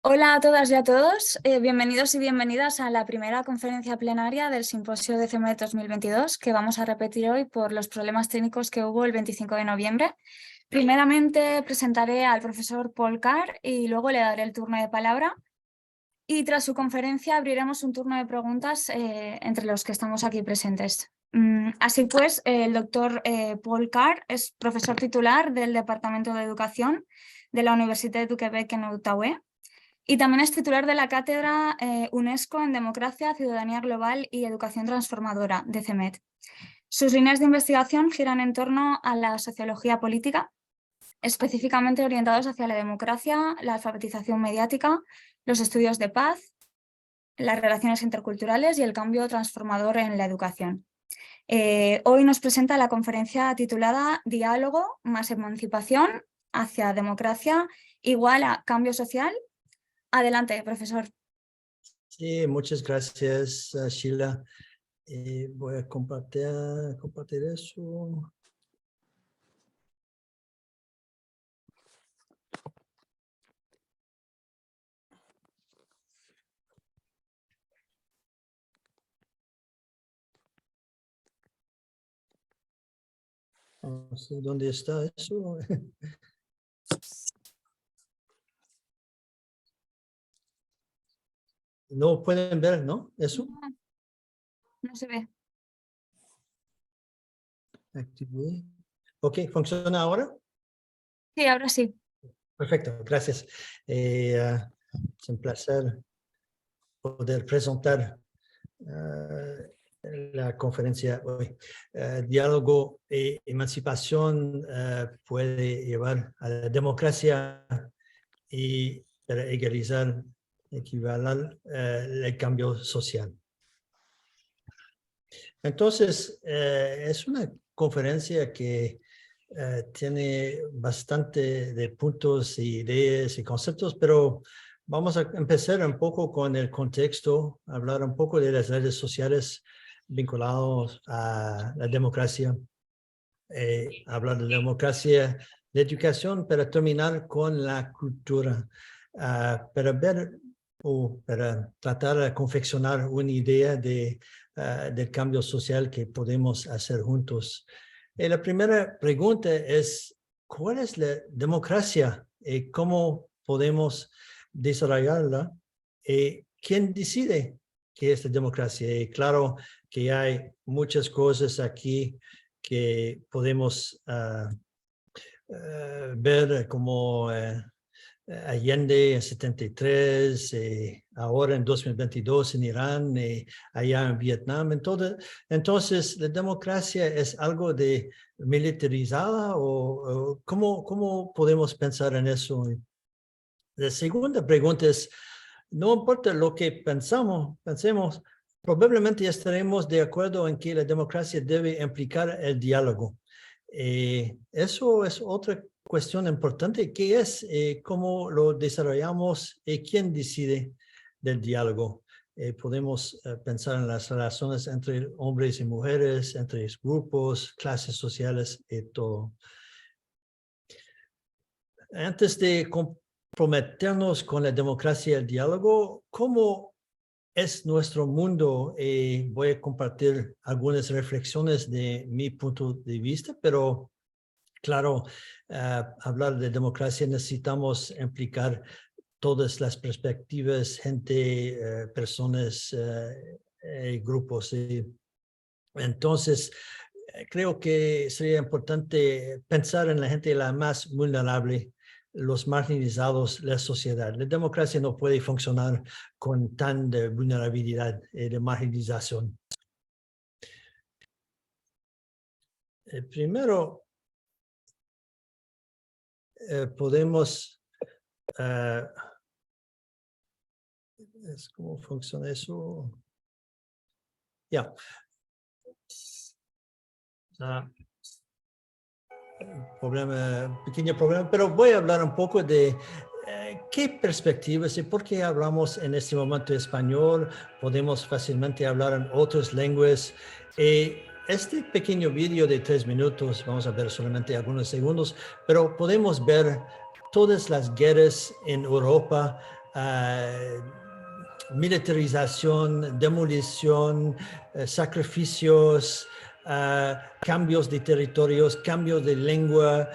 Hola a todas y a todos, bienvenidos y bienvenidas a la primera conferencia plenaria del Simposio de CEMET 2022 que vamos a repetir hoy por los problemas técnicos que hubo el 25 de noviembre. Primeramente presentaré al profesor Paul Carr y luego le daré el turno de palabra. Y tras su conferencia abriremos un turno de preguntas entre los que estamos aquí presentes. Así pues, el doctor Paul Carr es profesor titular del Departamento de Educación de la Universitat du Quebec en Ottawa. Y también es titular de la cátedra UNESCO en Democracia, Ciudadanía Global y Educación Transformadora de CEMET. Sus líneas de investigación giran en torno a la sociología política, específicamente orientados hacia la democracia, la alfabetización mediática, los estudios de paz, las relaciones interculturales y el cambio transformador en la educación. Hoy nos presenta la conferencia titulada Diálogo más emancipación hacia democracia igual a cambio social. Adelante, profesor. Sí, muchas gracias, Sheila. Voy a compartir eso. No sé dónde está eso. No pueden ver, ¿no? Eso. No se ve. Activé. Ok, ¿funciona ahora? Sí, ahora sí. Perfecto, gracias. Es un placer poder presentar la conferencia hoy. Diálogo e emancipación puede llevar a la democracia y para egalizar, equivaler el cambio social. Entonces, es una conferencia que tiene bastante de puntos, ideas y conceptos, pero vamos a empezar un poco con el contexto, hablar un poco de las redes sociales vinculadas a la democracia, hablar de democracia, de educación, para terminar con la cultura, para ver o para tratar de confeccionar una idea del cambio social que podemos hacer juntos. La primera pregunta es, ¿cuál es la democracia y cómo podemos desarrollarla? ¿Quién decide qué es la democracia? Y claro que hay muchas cosas aquí que podemos ver como Allende en 73, ahora en 2022 en Irán, allá en Vietnam. Entonces, ¿la democracia es algo de militarizada o cómo podemos pensar en eso? La segunda pregunta es, no importa lo que pensemos, probablemente estaremos de acuerdo en que la democracia debe implicar el diálogo. Eso es otra cuestión importante, ¿qué es? ¿Cómo lo desarrollamos? ¿Quién decide del diálogo? Podemos pensar en las relaciones entre hombres y mujeres, entre grupos, clases sociales y todo. Antes de comprometernos con la democracia y el diálogo, ¿cómo es nuestro mundo? Voy a compartir algunas reflexiones de mi punto de vista, pero claro, hablar de democracia necesitamos implicar todas las perspectivas, gente, personas, grupos. Entonces, creo que sería importante pensar en la gente la más vulnerable, los marginalizados, la sociedad. La democracia no puede funcionar con tan de vulnerabilidad y de marginalización. Primero, podemos... ¿Cómo funciona eso? Ya. Pequeño problema, pero voy a hablar un poco de qué perspectivas y por qué hablamos en este momento español, podemos fácilmente hablar en otras lenguas. Este pequeño vídeo de 3 minutos, vamos a ver solamente algunos segundos, pero podemos ver todas las guerras en Europa militarización, demolición, sacrificios, cambios de territorios, cambios de lengua,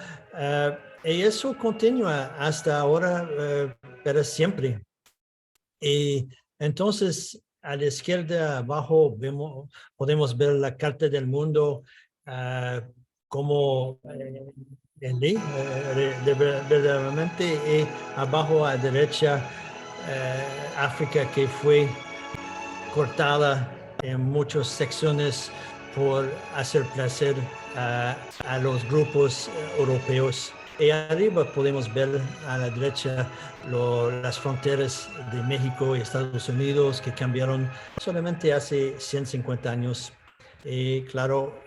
y eso continúa hasta ahora, pero siempre. Y entonces, a la izquierda abajo podemos ver la Carta del Mundo como en ley, verdaderamente, y abajo a la derecha, África, que fue cortada en muchas secciones por hacer placer a los grupos europeos. Y arriba podemos ver a la derecha las fronteras de México y Estados Unidos que cambiaron solamente hace 150 años. Y claro,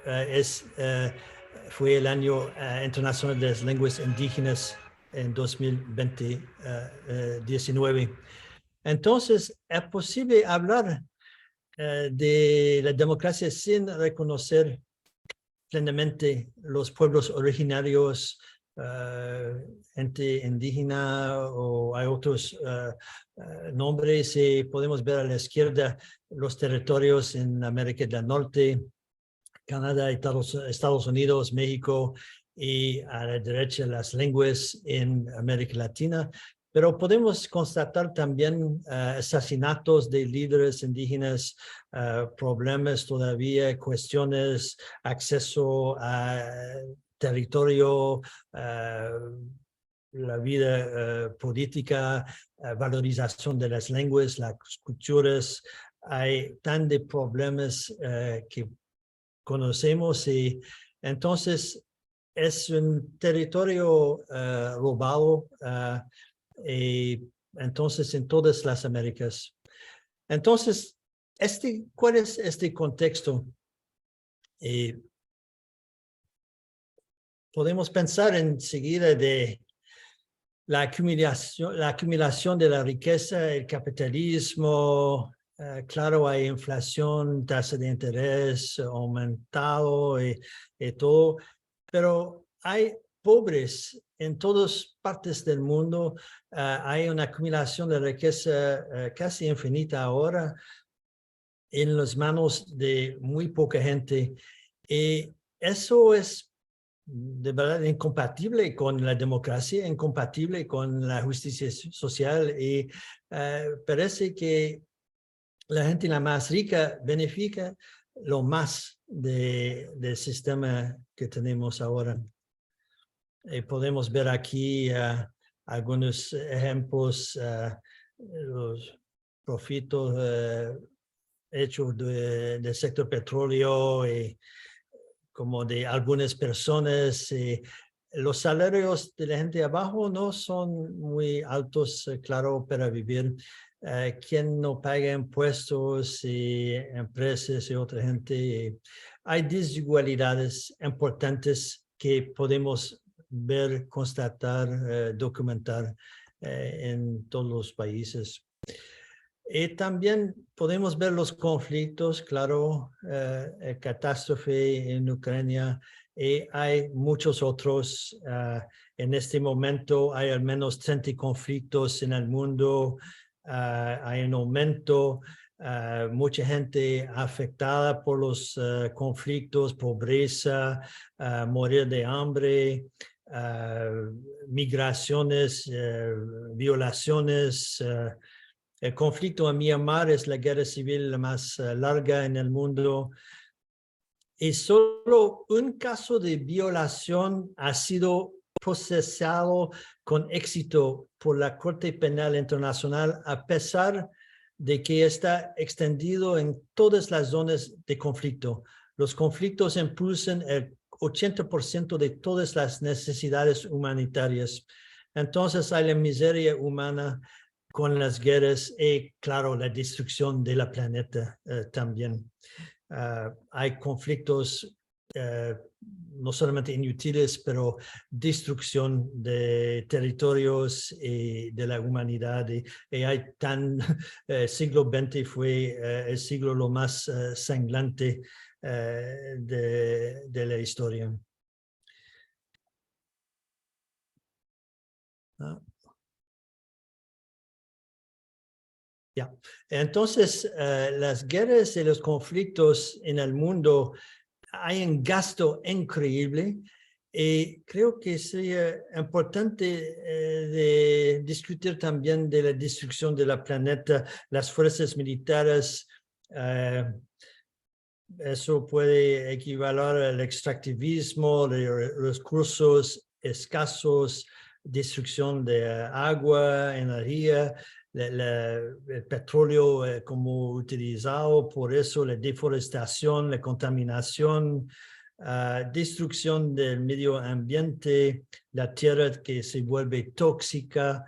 fue el año internacional de las lenguas indígenas en 2019. Entonces, es posible hablar de la democracia sin reconocer plenamente los pueblos originarios, gente indígena, o hay otros nombres. Podemos ver a la izquierda los territorios en América del Norte, Canadá, Estados Unidos, México, y a la derecha las lenguas en América Latina. Pero podemos constatar también asesinatos de líderes indígenas, problemas todavía, cuestiones, acceso a territorio, la vida política, valorización de las lenguas, las culturas. Hay tan de problemas que conocemos, y entonces es un territorio robado, y entonces en todas las Américas. Entonces, ¿cuál es este contexto? Podemos pensar enseguida de la acumulación de la riqueza, el capitalismo. Claro, hay inflación, tasa de interés aumentado y todo, pero hay pobres en todas partes del mundo. Hay una acumulación de riqueza casi infinita ahora en las manos de muy poca gente. Y eso es de verdad incompatible con la democracia, incompatible con la justicia social, y parece que la gente la más rica beneficia lo más del sistema que tenemos ahora. Podemos ver aquí algunos ejemplos, los profitos hechos del sector petróleo, y como de algunas personas. Los salarios de la gente abajo no son muy altos, claro, para vivir. Quien no paga impuestos, y empresas y otra gente. Hay desigualdades importantes que podemos ver, constatar, documentar en todos los países. Y también podemos ver los conflictos, claro, catástrofe en Ucrania, y hay muchos otros. En este momento hay al menos 30 conflictos en el mundo. Hay un aumento, mucha gente afectada por los conflictos, pobreza, morir de hambre, migraciones, violaciones. El conflicto en Myanmar es la guerra civil más larga en el mundo. Y solo un caso de violación ha sido procesado con éxito por la Corte Penal Internacional, a pesar de que está extendido en todas las zonas de conflicto. Los conflictos impulsan el 80% de todas las necesidades humanitarias. Entonces hay la miseria humana con las guerras y, claro, la destrucción de la planeta también. Hay conflictos no solamente inútiles, pero destrucción de territorios y de la humanidad. Y hay siglo XX fue el siglo lo más sangrante de la historia. Ya. Entonces, las guerras y los conflictos en el mundo, hay un gasto increíble y creo que sería importante de discutir también de la destrucción de la planeta, las fuerzas militares. Eso puede equivaler al extractivismo de recursos escasos, destrucción de agua, energía, el petróleo como utilizado, por eso la deforestación, la contaminación, destrucción del medio ambiente, la tierra que se vuelve tóxica,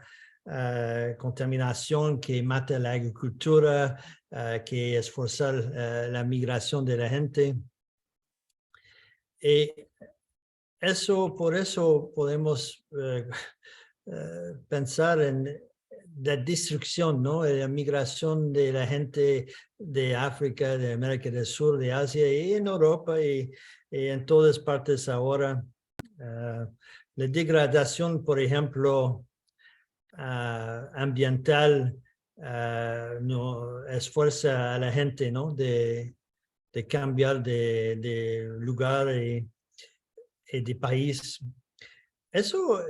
contaminación que mata la agricultura, que esforzar la migración de la gente. Por eso podemos pensar en la destrucción, ¿no? La migración de la gente de África, de América del Sur, de Asia y en Europa y en todas partes ahora. La degradación, por ejemplo, ambiental, no esfuerza a la gente, ¿no? de cambiar de lugar y de país. Eso,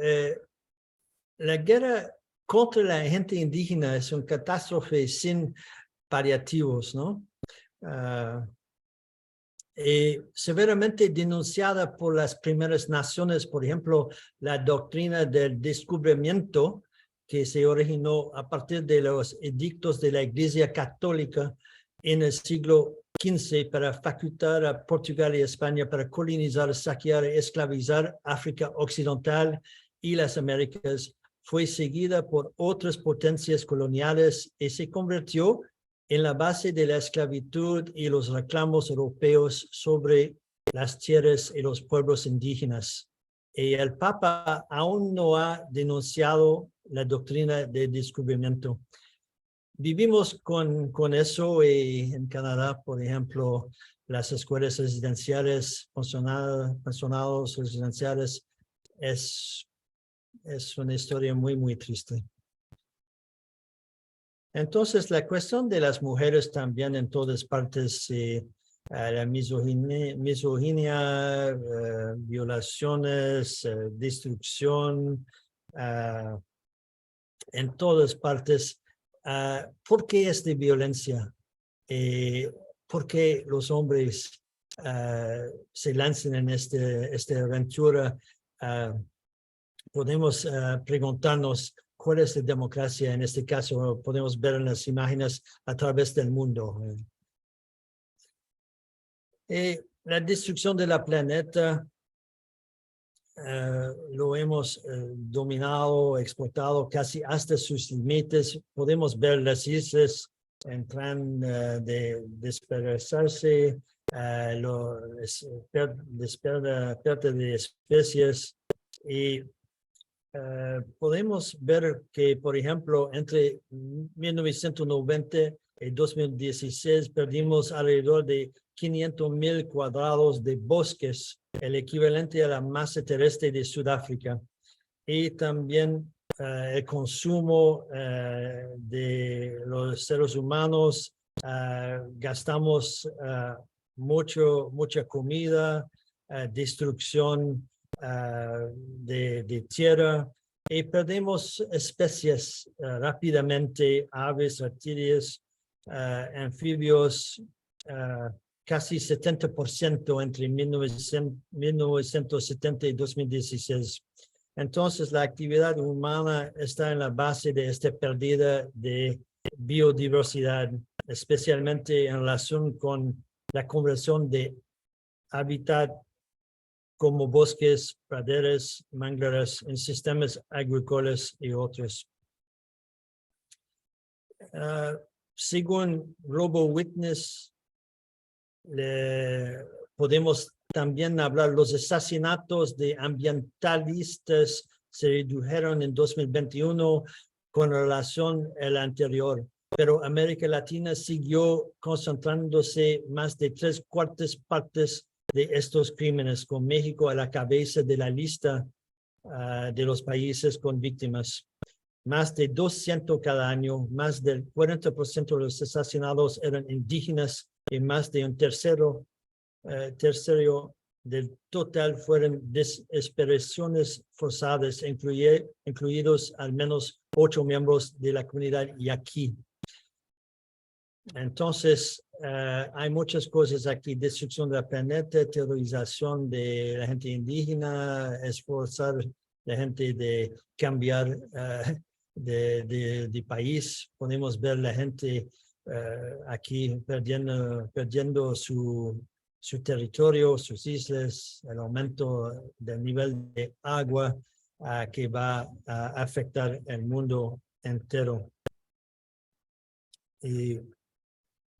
la guerra contra la gente indígena es una catástrofe sin paliativos, ¿no? Severamente denunciada por las primeras naciones, por ejemplo, la doctrina del descubrimiento que se originó a partir de los edictos de la Iglesia Católica en el siglo XV para facultar a Portugal y España para colonizar, saquear y esclavizar África Occidental y las Américas, fue seguida por otras potencias coloniales y se convirtió en la base de la esclavitud y los reclamos europeos sobre las tierras y los pueblos indígenas. Y el Papa aún no ha denunciado la doctrina del descubrimiento. Vivimos con eso y en Canadá, por ejemplo, las escuelas residenciales, pensionados residenciales, es una historia muy, muy triste. Entonces, la cuestión de las mujeres también en todas partes, la misoginia, violaciones, destrucción, en todas partes. ¿Por qué es de violencia? ¿Por qué los hombres se lanzan en esta aventura? Podemos preguntarnos cuál es la democracia en este caso. Podemos ver en las imágenes a través del mundo. La destrucción del planeta lo hemos dominado, explotado casi hasta sus límites. Podemos ver las islas en plan de dispersarse, pérdida de especies y podemos ver que, por ejemplo, entre 1990 y 2016 perdimos alrededor de 500,000 cuadrados de bosques, el equivalente a la masa terrestre de Sudáfrica. Y también el consumo de los seres humanos, gastamos mucha comida, destrucción de tierra y perdemos especies rápidamente, aves, reptiles, anfibios, casi 70% entre 1970 y 2016. Entonces, la actividad humana está en la base de esta pérdida de biodiversidad, especialmente en relación con la conversión de hábitat como bosques, praderas, manglares en sistemas agrícolas y otros. Según RoboWitness, podemos también hablar, los asesinatos de ambientalistas se redujeron en 2021 con relación al anterior, pero América Latina siguió concentrándose más de 3/4 partes de estos crímenes, con México a la cabeza de la lista de los países con víctimas. más de 200 cada año, más del 40% de los asesinados eran indígenas y más de un tercero del total fueron desapariciones forzadas, incluidos al menos 8 miembros de la comunidad yaqui. Entonces, hay muchas cosas aquí: destrucción del planeta, terrorización de la gente indígena, esforzar a la gente de cambiar de país. Podemos ver la gente aquí perdiendo su territorio, sus islas, el aumento del nivel de agua que va a afectar el mundo entero. Y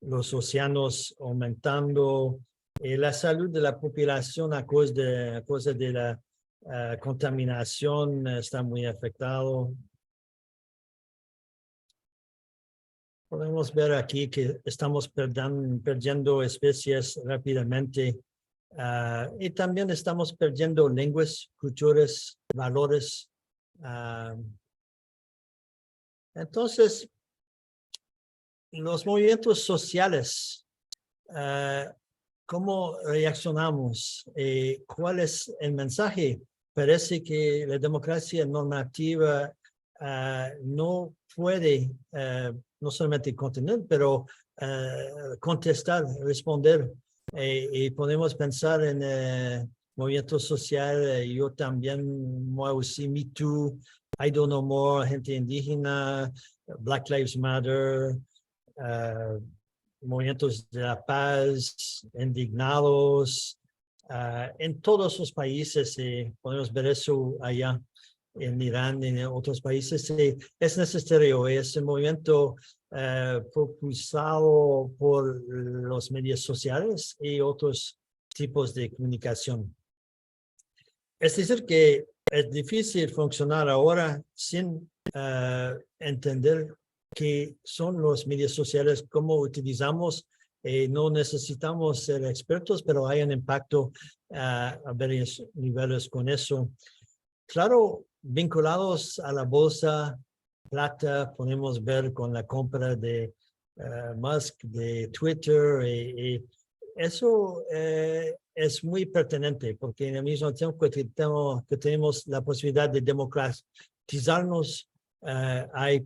los océanos aumentando, la salud de la población a causa de la contaminación está muy afectado. Podemos ver aquí que estamos perdiendo especies rápidamente y también estamos perdiendo lenguas, culturas, valores. Entonces, los movimientos sociales, ¿cómo reaccionamos? ¿Cuál es el mensaje? Parece que la democracia normativa no puede no solamente contener, pero contestar, responder. Y podemos pensar en movimiento social. Yo también, moi aussi, Me Too, I Do No More, gente indígena, Black Lives Matter, movimientos de la paz, indignados, en todos los países. Podemos ver eso allá en Irán, en otros países. Es necesario, es un movimiento propulsado por los medios sociales y otros tipos de comunicación. Es decir, que es difícil funcionar ahora sin entender qué son los medios sociales, cómo utilizamos. No necesitamos ser expertos, pero hay un impacto a varios niveles con eso. Claro, vinculados a la bolsa plata, podemos ver con la compra de Musk, de Twitter, y eso es muy pertinente, porque en el mismo tiempo que tenemos la posibilidad de democratizarnos, hay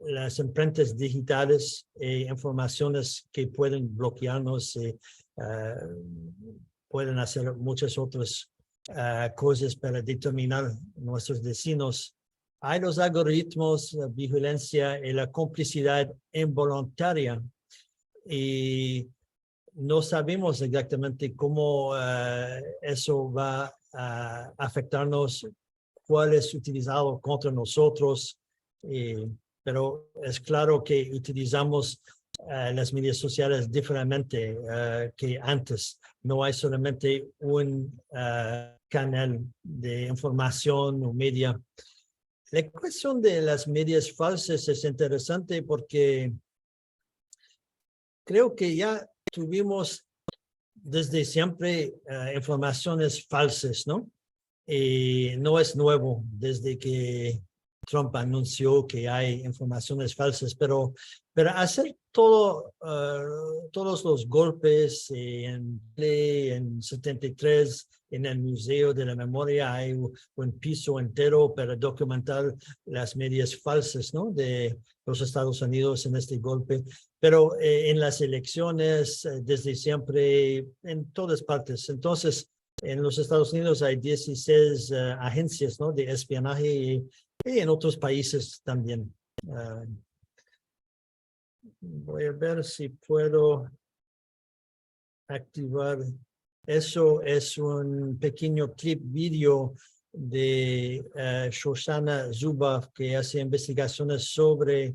las imprentas digitales e informaciones que pueden bloquearnos y pueden hacer muchas otras cosas para determinar nuestros destinos. Hay los algoritmos, la vigilancia y la complicidad involuntaria, y no sabemos exactamente cómo eso va a afectarnos, cuál es utilizado contra nosotros, pero es claro que utilizamos las medias sociales diferentemente que antes. No hay solamente un canal de información o media. La cuestión de las medias falsas es interesante porque creo que ya tuvimos desde siempre informaciones falsas, ¿no? Y no es nuevo desde que Trump anunció que hay informaciones falsas, pero hacer todos los golpes en 73, en el Museo de la Memoria hay un piso entero para documentar las medias falsas, ¿no?, de los Estados Unidos en este golpe. Pero en las elecciones, desde siempre, en todas partes. Entonces, en los Estados Unidos hay 16 agencias, ¿no?, de espionaje y en otros países también. Voy a ver si puedo activar. Eso es un pequeño clip vídeo de Shoshana Zuboff, que hace investigaciones sobre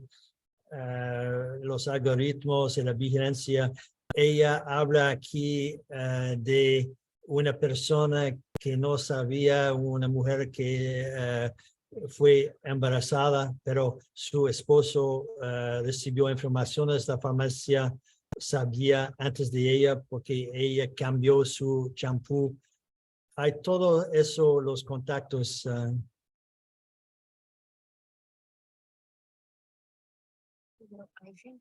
los algoritmos y la vigilancia. Ella habla aquí de una persona que no sabía, una mujer que fue embarazada, pero su esposo recibió informaciones. La farmacia sabía antes de ella porque ella cambió su champú. Hay todo eso, los contactos. I think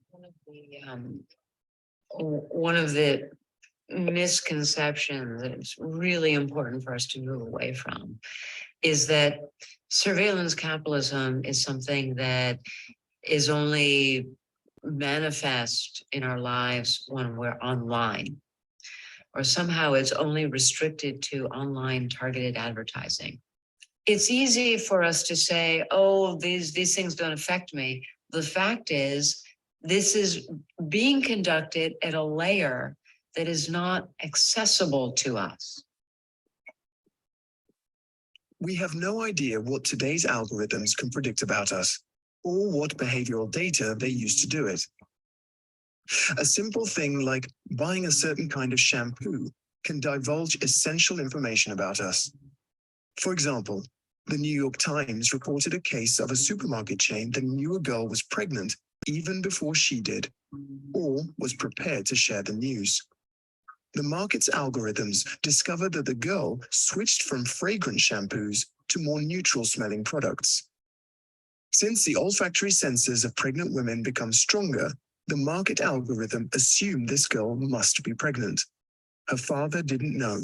one of the misconceptions that it's really important for us to move away from is that surveillance capitalism is something that is only manifest in our lives when we're online, or somehow it's only restricted to online targeted advertising. It's easy for us to say, oh, these things don't affect me. The fact is, this is being conducted at a layer that is not accessible to us. We have no idea what today's algorithms can predict about us, or what behavioral data they use to do it. A simple thing like buying a certain kind of shampoo can divulge essential information about us. For example, the New York Times reported a case of a supermarket chain that knew a girl was pregnant even before she did, or was prepared to share the news. The market's algorithms discovered that the girl switched from fragrant shampoos to more neutral-smelling products. Since the olfactory senses of pregnant women become stronger, the market algorithm assumed this girl must be pregnant. Her father didn't know,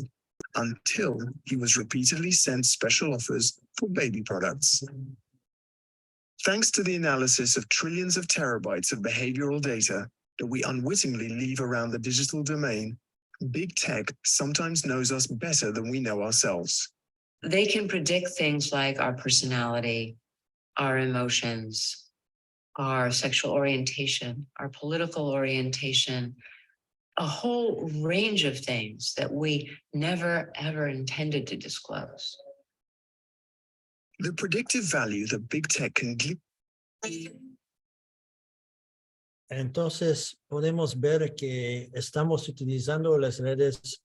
until he was repeatedly sent special offers for baby products. Thanks to the analysis of trillions of terabytes of behavioral data that we unwittingly leave around the digital domain, big tech sometimes knows us better than we know ourselves. They can predict things like our personality, our emotions, our sexual orientation, our political orientation, a whole range of things that we never, ever intended to disclose. The predictive value that big tech can give. Entonces, podemos ver que estamos utilizando las redes,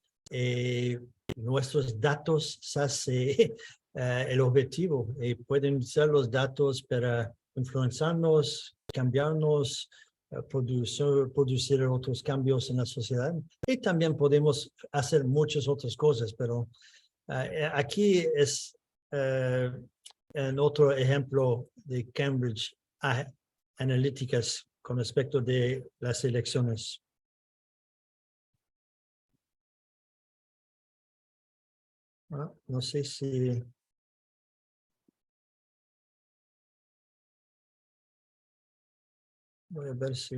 nuestros datos se hace el objetivo. Pueden usar los datos para influenciarnos, cambiarnos, producir otros cambios en la sociedad. Y también podemos hacer muchas otras cosas, pero aquí es en otro ejemplo de Cambridge Analytica con respecto de las elecciones. No sé si... Voy a ver si...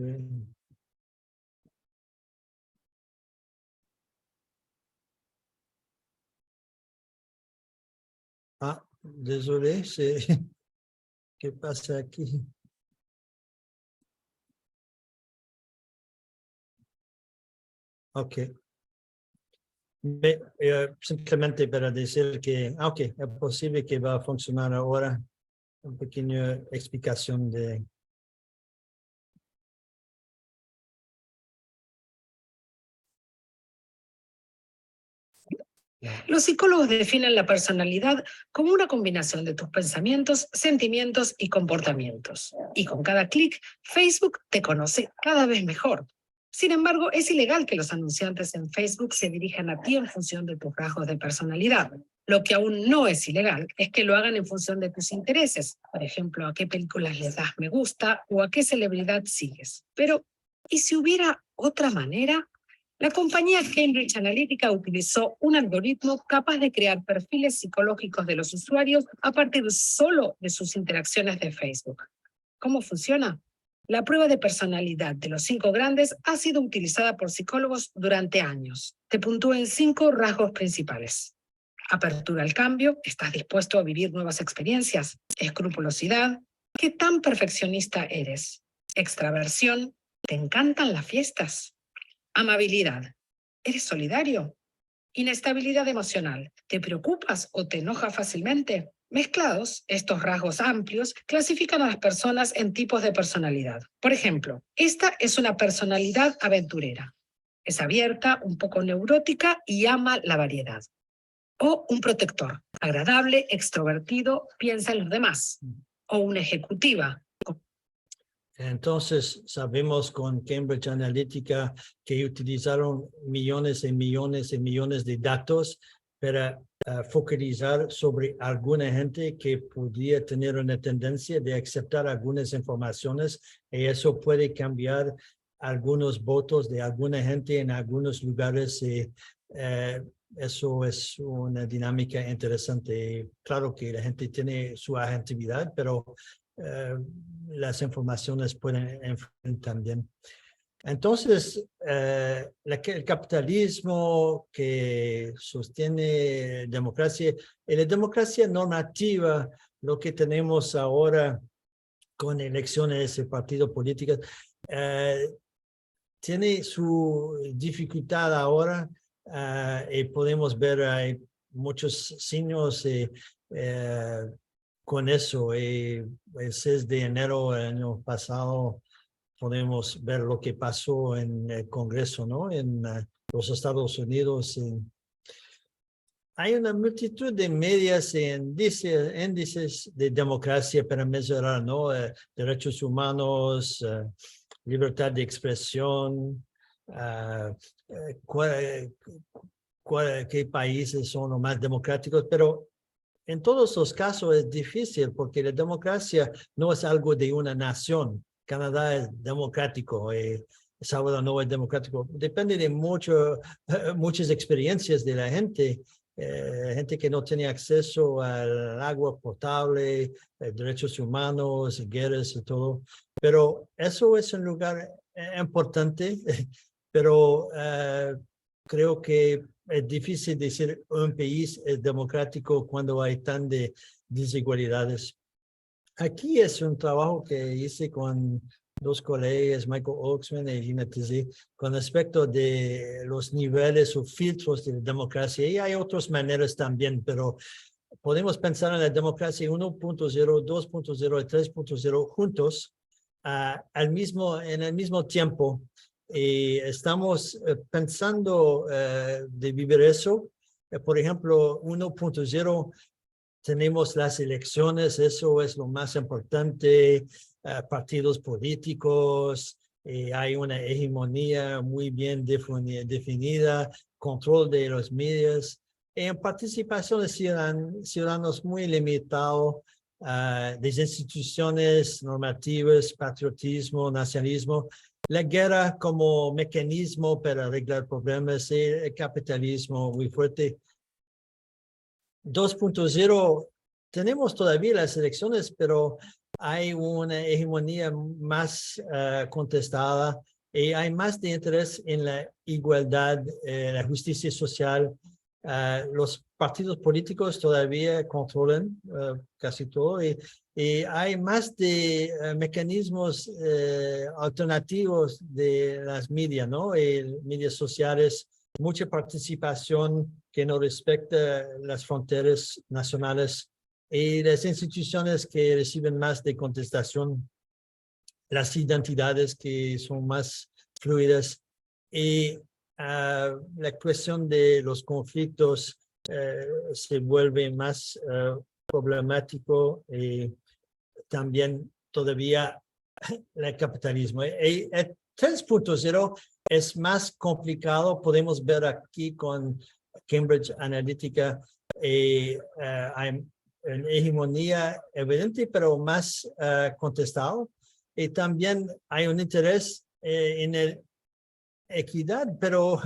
Désolé, ¿qué pasa aquí? Ok. Simplemente para decir que, ok, es posible que va a funcionar ahora. Una pequeña explicación de... Los psicólogos definen la personalidad como una combinación de tus pensamientos, sentimientos y comportamientos. Y con cada clic, Facebook te conoce cada vez mejor. Sin embargo, es ilegal que los anunciantes en Facebook se dirijan a ti en función de tus rasgos de personalidad. Lo que aún no es ilegal es que lo hagan en función de tus intereses. Por ejemplo, a qué películas les das me gusta o a qué celebridad sigues. Pero, ¿y si hubiera otra manera? La compañía Cambridge Analytica utilizó un algoritmo capaz de crear perfiles psicológicos de los usuarios a partir solo de sus interacciones de Facebook. ¿Cómo funciona? La prueba de personalidad de los 5 grandes ha sido utilizada por psicólogos durante años. Te puntúa en 5 rasgos principales. Apertura al cambio, ¿estás dispuesto a vivir nuevas experiencias? Escrupulosidad, ¿qué tan perfeccionista eres? Extraversión, ¿te encantan las fiestas? Amabilidad, ¿eres solidario? Inestabilidad emocional, ¿te preocupas o te enojas fácilmente? Mezclados, estos rasgos amplios clasifican a las personas en tipos de personalidad. Por ejemplo, esta es una personalidad aventurera. Es abierta, un poco neurótica y ama la variedad. O un protector, agradable, extrovertido, piensa en los demás. O una ejecutiva. Entonces, sabemos con Cambridge Analytica que utilizaron millones y millones y millones de datos para focalizar sobre alguna gente que podría tener una tendencia de aceptar algunas informaciones y eso puede cambiar algunos votos de alguna gente en algunos lugares. Eso es una dinámica interesante. Claro que la gente tiene su agentividad, pero las informaciones pueden influir también. Entonces, el capitalismo que sostiene democracia, y la democracia normativa, lo que tenemos ahora con elecciones y partidos políticos, tiene su dificultad ahora y podemos ver hay muchos signos con eso. El 6 de enero del año pasado podemos ver lo que pasó en el Congreso, ¿no? En los Estados Unidos. Hay una multitud de medidas e índices de democracia para mejorar, ¿no? Derechos humanos, libertad de expresión, qué países son los más democráticos, pero en todos los casos es difícil porque la democracia no es algo de una nación. Canadá es democrático, Salvador no es democrático. Depende de muchas experiencias de la gente. Gente que no tiene acceso al agua potable, derechos humanos, guerras y todo. Pero eso es un lugar importante, pero creo que es difícil decir un país es democrático cuando hay tan de desigualdades. Aquí es un trabajo que hice con dos colegas, Michael Oaksman y Gina Tizzi, con respecto de los niveles o filtros de la democracia. Y hay otras maneras también, pero podemos pensar en la democracia 1.0, 2.0 y 3.0 juntos en el mismo tiempo. Y estamos pensando de vivir eso. Por ejemplo, 1.0, tenemos las elecciones, eso es lo más importante, partidos políticos, hay una hegemonía muy bien definida, control de los medios, en participación de ciudadanos muy limitado, de instituciones normativas, patriotismo, nacionalismo, la guerra como mecanismo para arreglar problemas, el capitalismo muy fuerte. 2.0, tenemos todavía las elecciones, pero hay una hegemonía más contestada y hay más de interés en la igualdad, la justicia social. Los partidos políticos todavía controlan casi todo y hay más de mecanismos alternativos de las medias, ¿no? Medias sociales, mucha participación que no respecta las fronteras nacionales y las instituciones que reciben más de contestación, las identidades que son más fluidas y la cuestión de los conflictos se vuelve más problemático y también todavía el capitalismo. El 3.0 es más complicado, podemos ver aquí con Cambridge Analytica, hay una hegemonía evidente, pero más contestado. Y también hay un interés en la equidad, pero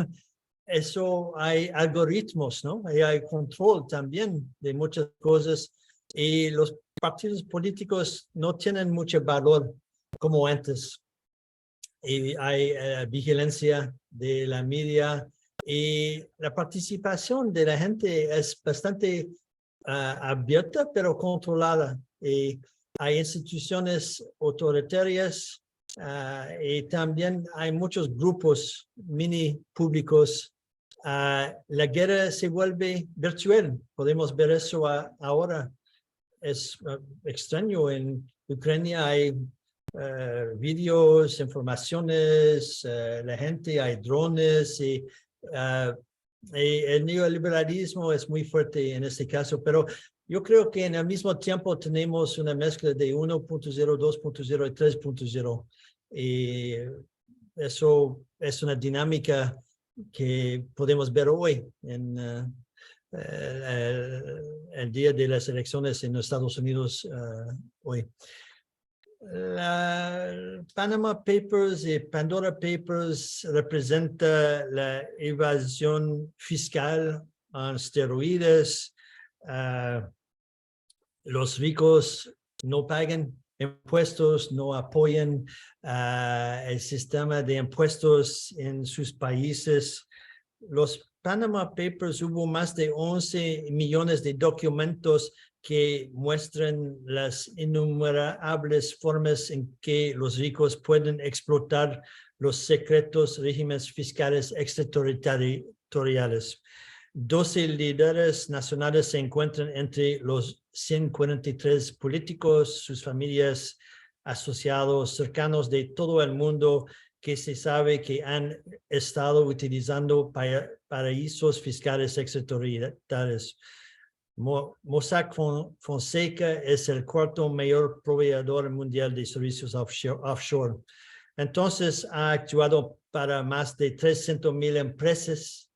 eso hay algoritmos, ¿no? Y hay control también de muchas cosas. Y los partidos políticos no tienen mucho valor como antes. Y hay vigilancia de la media y la participación de la gente es bastante abierta pero controlada. Y hay instituciones autoritarias y también hay muchos grupos mini públicos. La guerra se vuelve virtual, podemos ver eso ahora. Es extraño, en Ucrania hay vídeos, informaciones, la gente, hay drones y el neoliberalismo es muy fuerte en este caso, pero yo creo que en el mismo tiempo tenemos una mezcla de 1.0, 2.0 y 3.0 y eso es una dinámica que podemos ver hoy en el día de las elecciones en los Estados Unidos hoy. La Panama Papers y Pandora Papers representa la evasión fiscal en esteroides. Los ricos no pagan impuestos, no apoyan el sistema de impuestos en sus países. Los Panama Papers hubo más de 11 millones de documentos que muestran las innumerables formas en que los ricos pueden explotar los secretos regímenes fiscales extraterritoriales. 12 líderes nacionales se encuentran entre los 143 políticos, sus familias, asociados cercanos de todo el mundo que se sabe que han estado utilizando paraísos fiscales extraterritoriales. Mossack Fonseca es el cuarto mayor proveedor mundial de servicios offshore. Entonces, ha actuado para más de 300,000 empresas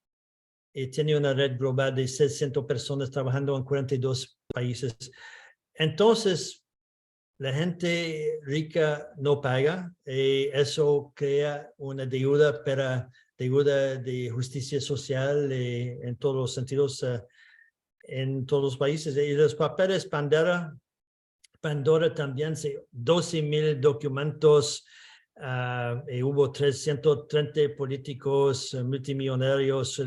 y tiene una red global de 600 personas trabajando en 42 países. Entonces, la gente rica no paga y eso crea una deuda, deuda de justicia social en todos los sentidos en todos los países. Y los papeles Pandora también, 12,000 documentos, y hubo 330 políticos, multimillonarios,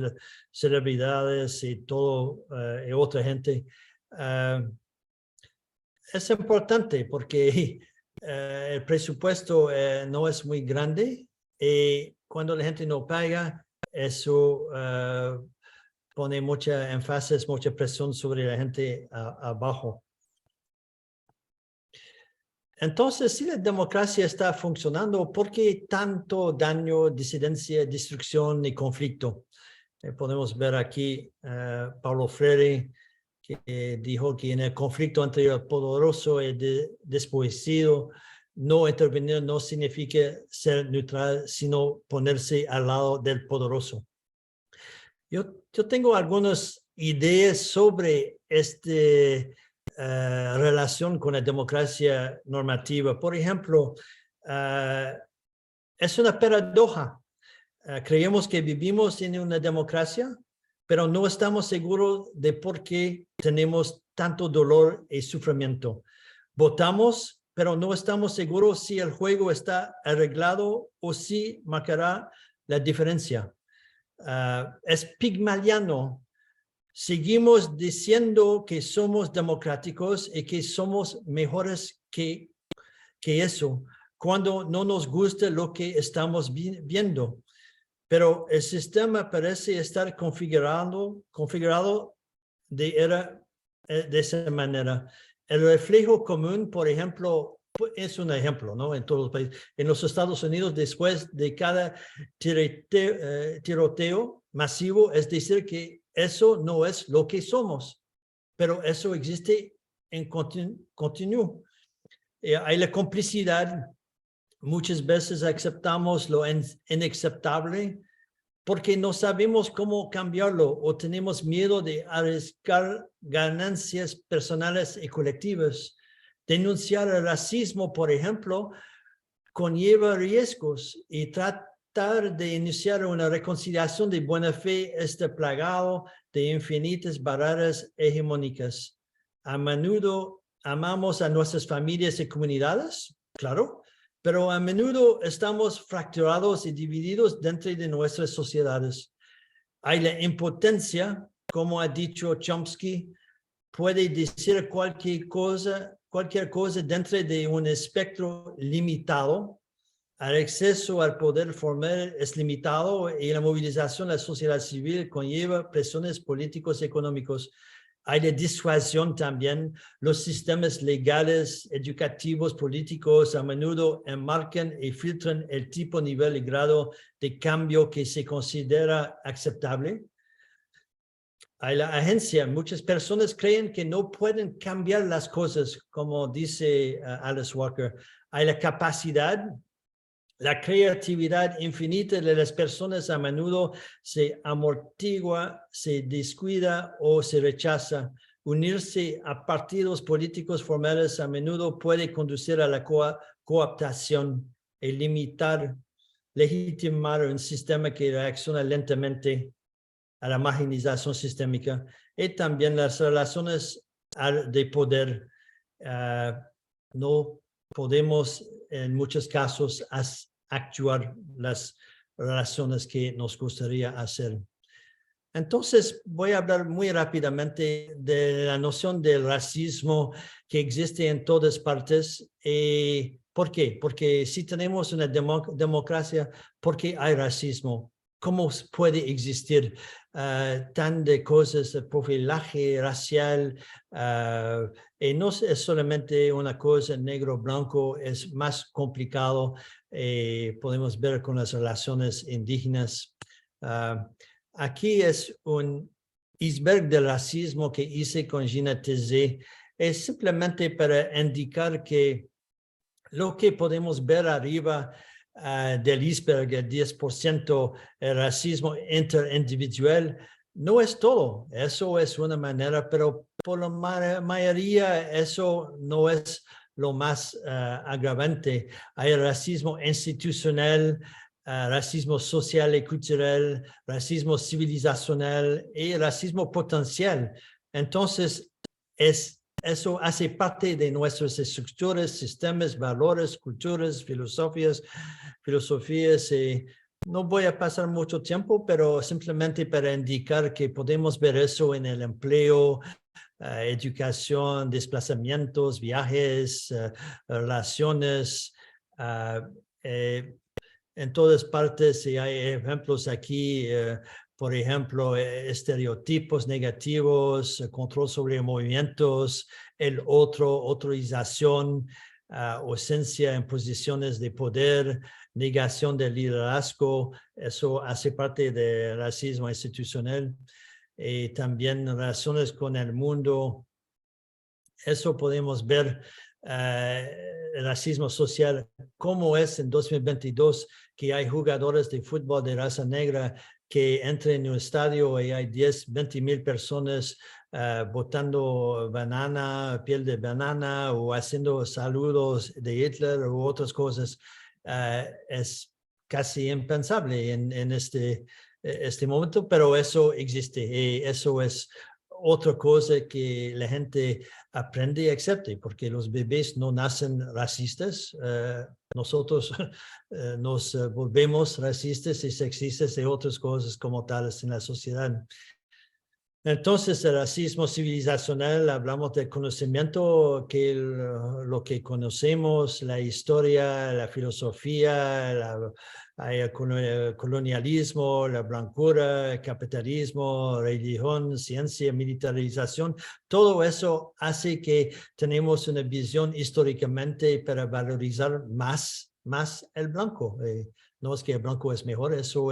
celebridades y todo, y otra gente. Es importante porque el presupuesto no es muy grande y cuando la gente no paga, eso pone mucha énfasis, mucha presión sobre la gente abajo. Entonces, si la democracia está funcionando, ¿por qué tanto daño, disidencia, destrucción y conflicto? Podemos ver aquí Paulo Freire, que dijo que en el conflicto entre el poderoso y el desposeído, no intervenir no significa ser neutral, sino ponerse al lado del poderoso. Yo tengo algunas ideas sobre esta relación con la democracia normativa. Por ejemplo, es una paradoja. Creemos que vivimos en una democracia, pero no estamos seguros de por qué tenemos tanto dolor y sufrimiento. Votamos, pero no estamos seguros si el juego está arreglado o si marcará la diferencia. Es pigmaliano. Seguimos diciendo que somos democráticos y que somos mejores que eso, cuando no nos gusta lo que estamos viendo. Pero el sistema parece estar configurado de esa manera. El reflejo común, por ejemplo, es un ejemplo, ¿no? En todos los países. En los Estados Unidos, después de cada tiroteo masivo, es decir, que eso no es lo que somos, pero eso existe en continuo. Hay la complicidad. Muchas veces aceptamos lo inaceptable porque no sabemos cómo cambiarlo o tenemos miedo de arriesgar ganancias personales y colectivas. Denunciar el racismo, por ejemplo, conlleva riesgos y tratar de iniciar una reconciliación de buena fe está plagado de infinitas barreras hegemónicas. A menudo amamos a nuestras familias y comunidades, claro, pero a menudo estamos fracturados y divididos dentro de nuestras sociedades. Hay la impotencia, como ha dicho Chomsky, puede decir cualquier cosa dentro de un espectro limitado. El acceso al poder formal es limitado y la movilización de la sociedad civil conlleva presiones políticos y económicos. Hay la disuasión también. Los sistemas legales, educativos, políticos a menudo enmarcan y filtran el tipo, nivel y grado de cambio que se considera aceptable. Hay la agencia. Muchas personas creen que no pueden cambiar las cosas, como dice Alice Walker. Hay la capacidad. La creatividad infinita de las personas a menudo se amortigua, se descuida o se rechaza. Unirse a partidos políticos formales a menudo puede conducir a la cooptación y legitimar un sistema que reacciona lentamente a la marginización sistémica y también las relaciones de poder. No podemos en muchos casos actuar las relaciones que nos gustaría hacer. Entonces, voy a hablar muy rápidamente de la noción del racismo que existe en todas partes. ¿Por qué? Porque si tenemos una democracia, ¿por qué hay racismo? ¿Cómo puede existir tan de cosas, de profilaje racial? Y no es solamente una cosa negro-blanco, es más complicado. Podemos ver con las relaciones indígenas. Aquí es un iceberg del racismo que hice con Gina Tézé. Es simplemente para indicar que lo que podemos ver arriba del iceberg, el 10% el racismo interindividual, no es todo. Eso es una manera, pero por la mayoría eso no es lo más agravante. Hay racismo institucional, racismo social y cultural, racismo civilizacional y racismo potencial. Entonces, eso hace parte de nuestras estructuras, sistemas, valores, culturas, filosofías. No voy a pasar mucho tiempo, pero simplemente para indicar que podemos ver eso en el empleo, educación, desplazamientos, viajes, relaciones, en todas partes. Y hay ejemplos aquí, por ejemplo, estereotipos negativos, control sobre movimientos, autorización, ausencia en posiciones de poder, negación del liderazgo. Eso hace parte del racismo institucional. Y también relaciones con el mundo. Eso podemos ver el racismo social, cómo es en 2022 que hay jugadores de fútbol de raza negra que entran en un estadio y hay 20,000 personas botando piel de banana o haciendo saludos de Hitler u otras cosas. Es casi impensable en este momento, pero eso existe y eso es otra cosa que la gente aprende y acepte, porque los bebés no nacen racistas. Nosotros nos volvemos racistas y sexistas y otras cosas como tales en la sociedad. Entonces, el racismo civilizacional, hablamos del conocimiento, que lo que conocemos, la historia, la filosofía, el colonialismo, la blancura, el capitalismo, religión, ciencia, militarización, todo eso hace que tenemos una visión históricamente para valorizar más el blanco. No es que el blanco es mejor, eso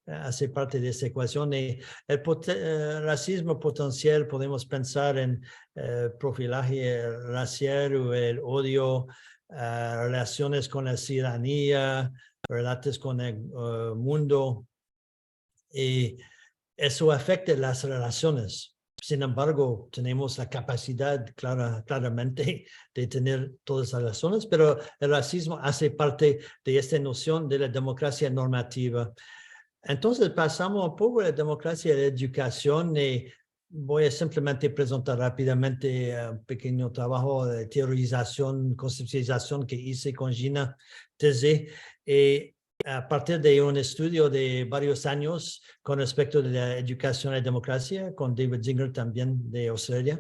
hace parte de esta ecuación. Y el racismo potencial, podemos pensar en profilaje racial o el odio, relaciones con la ciudadanía, relatos con el mundo, y eso afecta las relaciones. Sin embargo, tenemos la capacidad claramente de tener todas las razones, pero el racismo hace parte de esta noción de la democracia normativa. Entonces pasamos un poco a la democracia y la educación, y voy a simplemente presentar rápidamente un pequeño trabajo de teorización, conceptualización que hice con Gina Tézé. A partir de un estudio de varios años con respecto a la educación y la democracia, con David Singer también de Australia,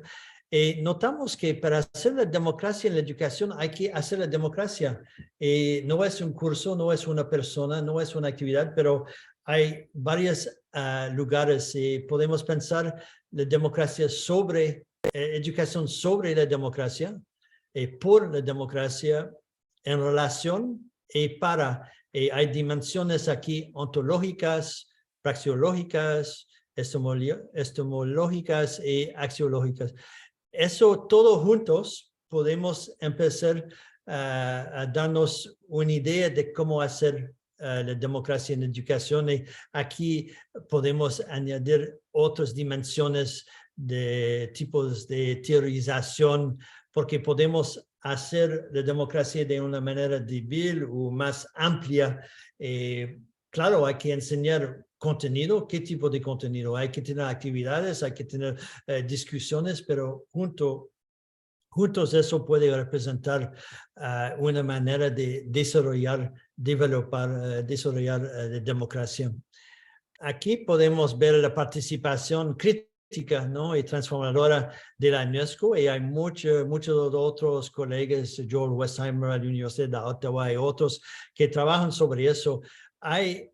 notamos que para hacer la democracia en la educación hay que hacer la democracia. No es un curso, no es una persona, no es una actividad, pero hay varios lugares y podemos pensar la democracia sobre, educación sobre la democracia, por la democracia, en relación y para. Hay dimensiones aquí ontológicas, praxeológicas, epistemológicas y axiológicas. Eso todos juntos podemos empezar a darnos una idea de cómo hacer la democracia en educación. Y aquí podemos añadir otras dimensiones de tipos de teorización, porque podemos hacer la democracia de una manera débil o más amplia. Claro, hay que enseñar contenido, qué tipo de contenido. Hay que tener actividades, hay que tener discusiones, pero juntos eso puede representar una manera de desarrollar la democracia. Aquí podemos ver la participación crítica, ¿no?, y transformadora de la UNESCO, y hay muchos otros colegas, Joel Westheimer a la Universidad de Ottawa y otros que trabajan sobre eso. Hay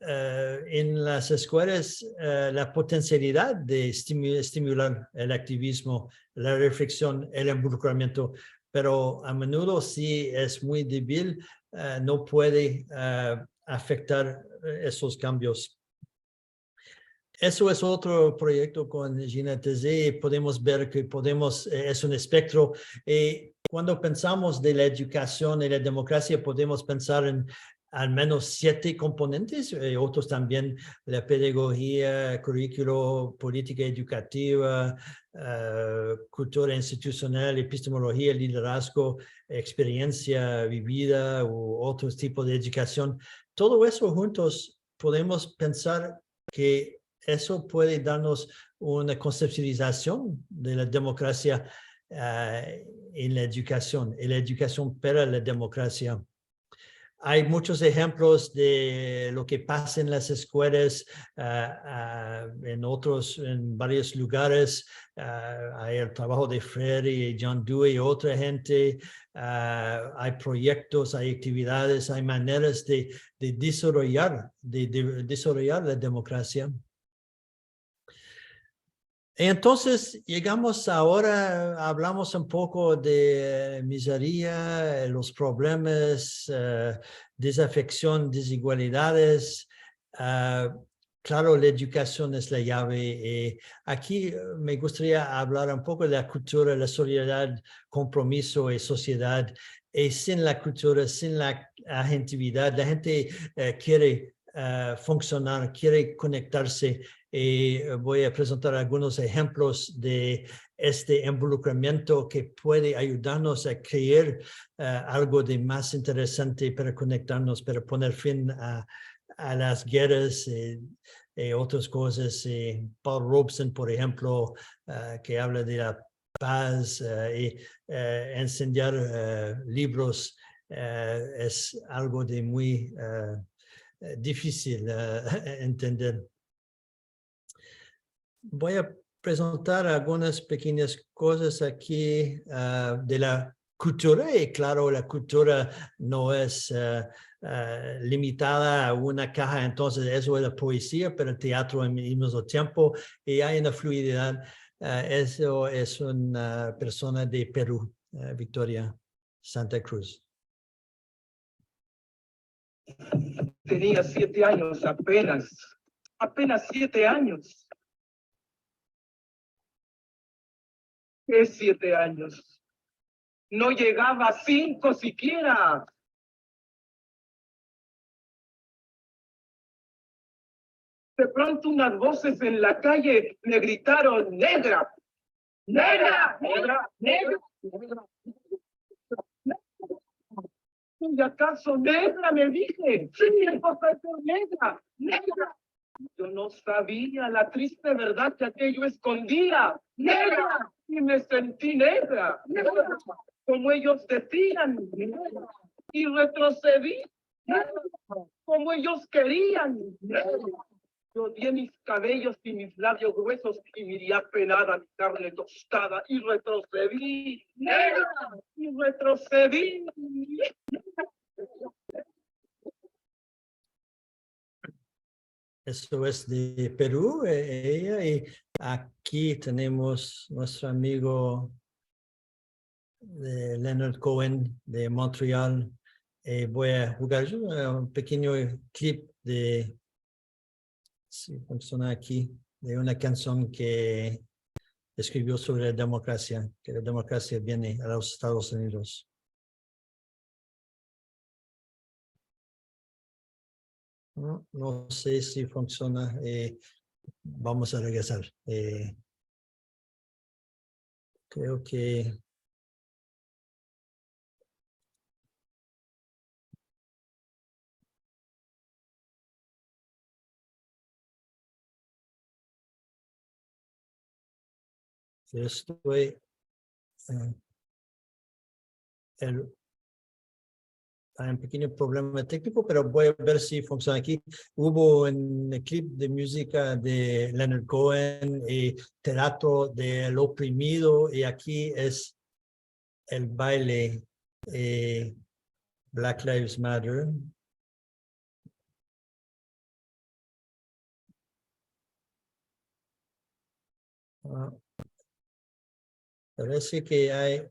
en las escuelas la potencialidad de estimular el activismo, la reflexión, el involucramiento, pero a menudo sí es muy débil, no puede afectar esos cambios. Eso es otro proyecto con Gina Taizé. Podemos ver que es un espectro. Cuando pensamos de la educación y la democracia, podemos pensar en al menos 7 componentes, otros también: la pedagogía, currículo, política educativa, cultura institucional, epistemología, liderazgo, experiencia vivida u otros tipos de educación. Todo eso juntos podemos pensar que eso puede darnos una conceptualización de la democracia en la educación para la democracia. Hay muchos ejemplos de lo que pasa en las escuelas, en varios lugares. Hay el trabajo de Freire y John Dewey y otra gente. Hay proyectos, hay actividades, hay maneras de desarrollar la democracia. Entonces, llegamos ahora, hablamos un poco de miseria, los problemas, desafección, desigualdades. Claro, la educación es la llave. Aquí me gustaría hablar un poco de la cultura, la solidaridad, compromiso y sociedad. Y sin la cultura, sin la agentividad, la gente quiere funcionar, quiere conectarse. Y voy a presentar algunos ejemplos de este involucramiento que puede ayudarnos a crear algo de más interesante para conectarnos, para poner fin a las guerras y otras cosas. Paul Robeson, por ejemplo, que habla de la paz y enseñar libros es algo de muy difícil entender. Voy a presentar algunas pequeñas cosas aquí de la cultura. Y claro, la cultura no es limitada a una caja, entonces eso es la poesía, pero el teatro al mismo tiempo, y hay una fluididad. Eso es una persona de Perú, Victoria Santa Cruz. Tenía 7 años apenas 7 años. ¿Qué 7 años? No llegaba a 5 siquiera. De pronto unas voces en la calle me gritaron: ¡negra! ¡Negra! ¡Negra! ¡Negra! ¡Negra! ¿Y acaso negra? Me dije. Sí, profesor, negra. ¡Negra! Yo no sabía la triste verdad que aquello escondía. ¡Negra! Y me sentí negra. ¡Negra! Como ellos decían. ¡Negra! Y retrocedí. ¡Negra! Como ellos querían. ¡Negra! Yo di mis cabellos y mis labios gruesos y miré apenada mi carne tostada y retrocedí. ¡Negra! Y retrocedí. Eso es de Perú, ella. Y aquí tenemos nuestro amigo Leonard Cohen de Montreal. Voy a jugar un pequeño clip de, si funciona aquí, de una canción que escribió sobre la democracia, que la democracia viene a los Estados Unidos. No sé si funciona. Vamos a regresar. Creo que hay un pequeño problema técnico, pero voy a ver si funciona aquí. Hubo un clip de música de Leonard Cohen y Trato del Oprimido, y aquí es el baile Black Lives Matter. Parece que hay.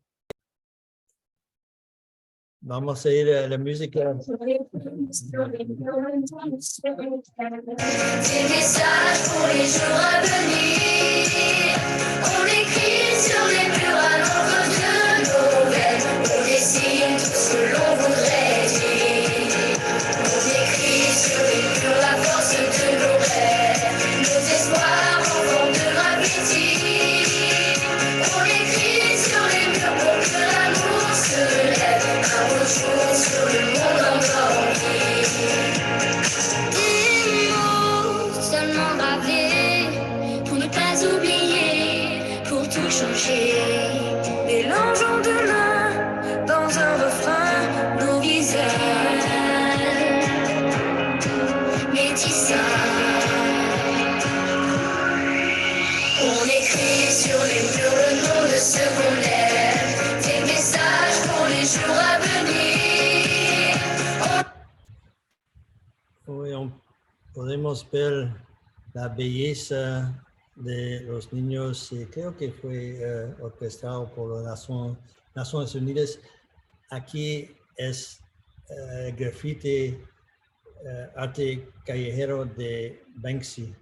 Vamos a ir a la música. Des messages pour les jours à venir. On écrit sur les murs à l'ombre de nos veines. On dessine tout ce que l'on voudrait dire. On écrit sur les murs la force de nos rêves, nos espoirs en forme de graffiti. On écrit sur les murs pour que l'amour se lève. Un beau jour sur le monde endormi. Des mots seulement gravés pour ne pas oublier, pour tout changer. Mélangeons demain dans un refrain nos visages métissants. On écrit sur les murs le nom de ce qu'on aime, des messages pour les jours à venir. Hoy podemos ver la belleza de los niños, y creo que fue orquestado por las Naciones Unidas. Aquí es graffiti, arte callejero de Banksy.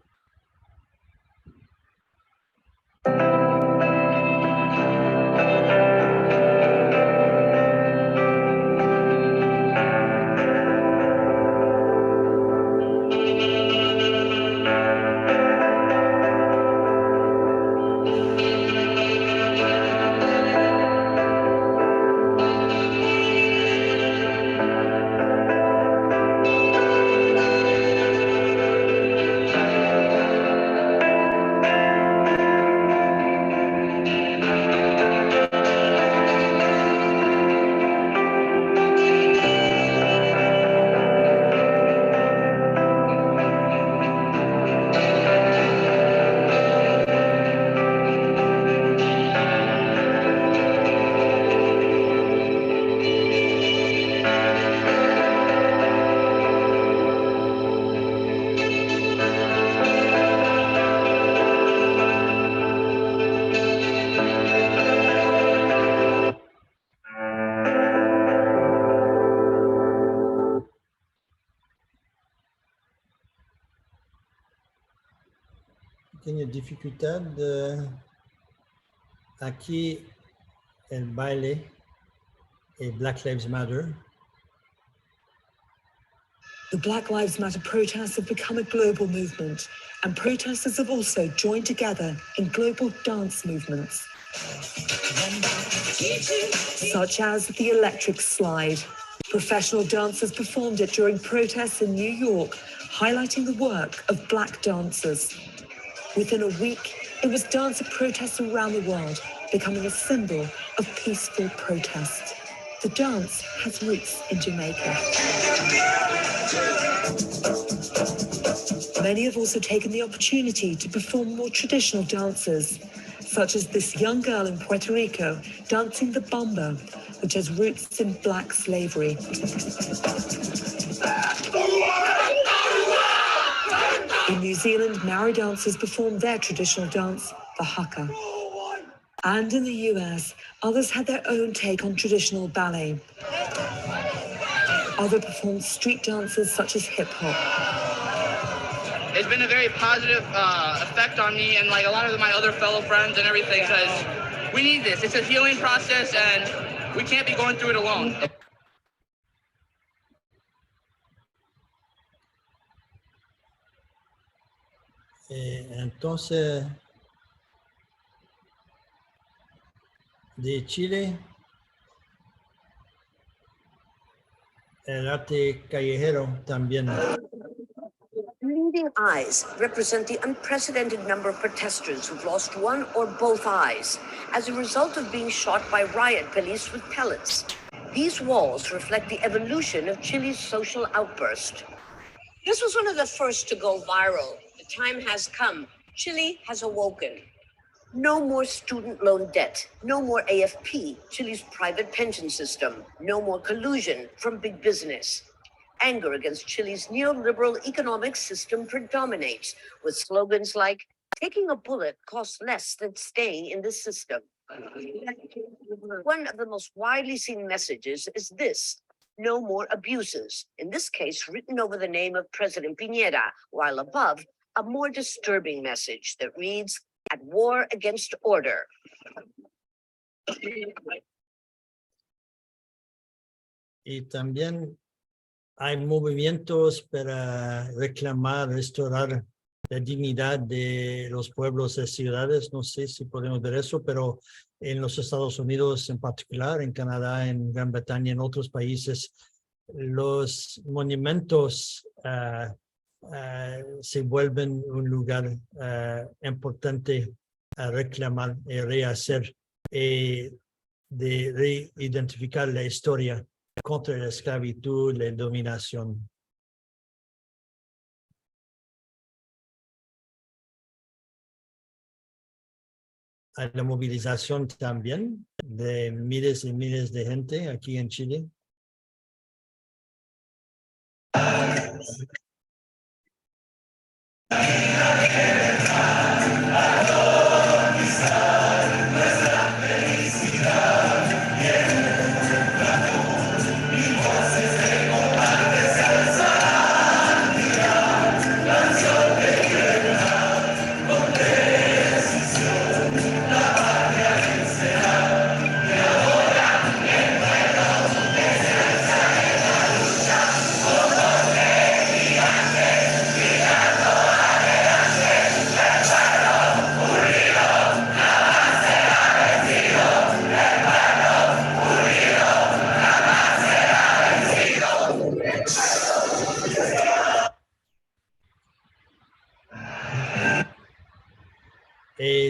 Pequeña dificultad aquí el baile Black Lives Matter. The Black Lives Matter protests have become a global movement, and protesters have also joined together in global dance movements, such as the Electric Slide. Professional dancers performed it during protests in New York, highlighting the work of Black dancers. Within a week, it was dancer protests around the world, becoming a symbol of peaceful protest. The dance has roots in Jamaica. Many have also taken the opportunity to perform more traditional dances, such as this young girl in Puerto Rico dancing the bamba, which has roots in Black slavery. In New Zealand, Maori dancers performed their traditional dance, the haka. And in the US, others had their own take on traditional ballet. Others performed street dances such as hip hop. it's been a very positive effect on me and like a lot of my other fellow friends and everything, because we need this. It's a healing process and we can't be going through it alone. Entonces, de Chile, el arte callejero también. Bleeding eyes represent the unprecedented number of protesters who've lost one or both eyes as a result of being shot by riot police with pellets. These walls reflect the evolution of Chile's social outburst. This was one of the first to go viral. The time has come. Chile has awoken. No more student loan debt. No more AFP, Chile's private pension system. No more collusion from big business. Anger against Chile's neoliberal economic system predominates, with slogans like, taking a bullet costs less than staying in the system. One of the most widely seen messages is this: no more abuses, in this case written over the name of President Piñera, while above, a more disturbing message that reads, at war against order. Y también hay movimientos para reclamar, restaurar la dignidad de los pueblos y ciudades. No sé si podemos ver eso, pero en los Estados Unidos en particular, en Canadá, en Gran Bretaña, en otros países, los monumentos se vuelven un lugar importante a reclamar y rehacer y de reidentificar la historia contra la esclavitud, la dominación. Hay la movilización también de miles y miles de gente aquí en Chile.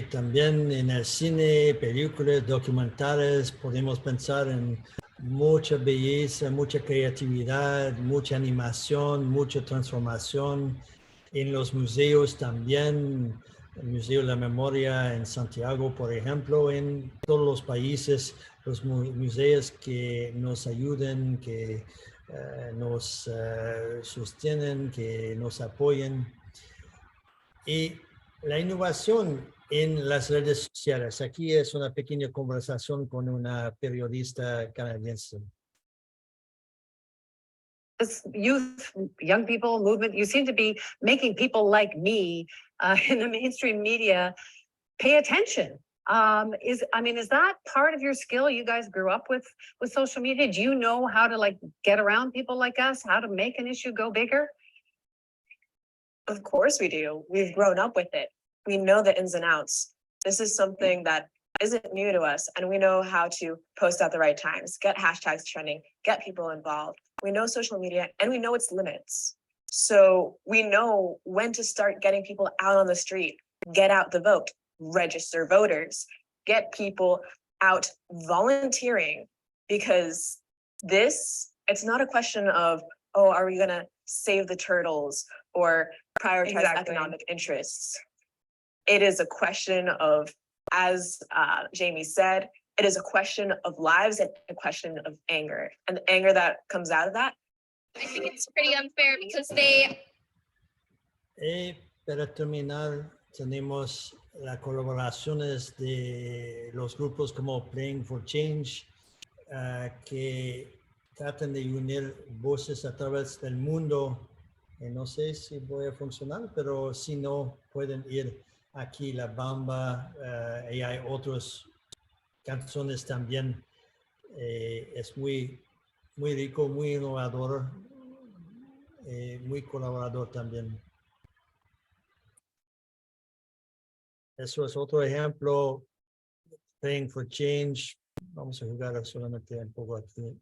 También en el cine, películas, documentales, podemos pensar en mucha belleza, mucha creatividad, mucha animación, mucha transformación. En los museos también, el Museo de la Memoria en Santiago, por ejemplo, en todos los países, los museos que nos ayuden, que nos sostienen, que nos apoyen. Y la innovación en las redes sociales. Aquí es una pequeña conversación con una periodista canadiense. This youth, young people movement, you seem to be making people like me in the mainstream media pay attention. Is that part of your skill? You guys grew up with social media. Do you know how to like get around people like us, how to make an issue go bigger? Of course we do. We've grown up with it. We know the ins and outs. This is something that isn't new to us, and we know how to post at the right times, get hashtags trending, get people involved. We know social media and we know its limits. So we know when to start getting people out on the street, get out the vote, register voters, get people out volunteering, because it's not a question of, oh, are we gonna save the turtles or prioritize economic interests? It is a question of, as Jamie said, it is a question of lives and a question of anger. And the anger that comes out of that. I think it's pretty unfair because they... Y para terminar, tenemos las colaboraciones de los grupos como Playing for Change, que tratan de unir voces a través del mundo No sé si voy a funcionar, pero si no, pueden ir aquí La Bamba y hay otras canciones también. Es muy rico, muy innovador, muy colaborador también. Eso es otro ejemplo. Playing for Change. Vamos a jugar solamente un poco aquí.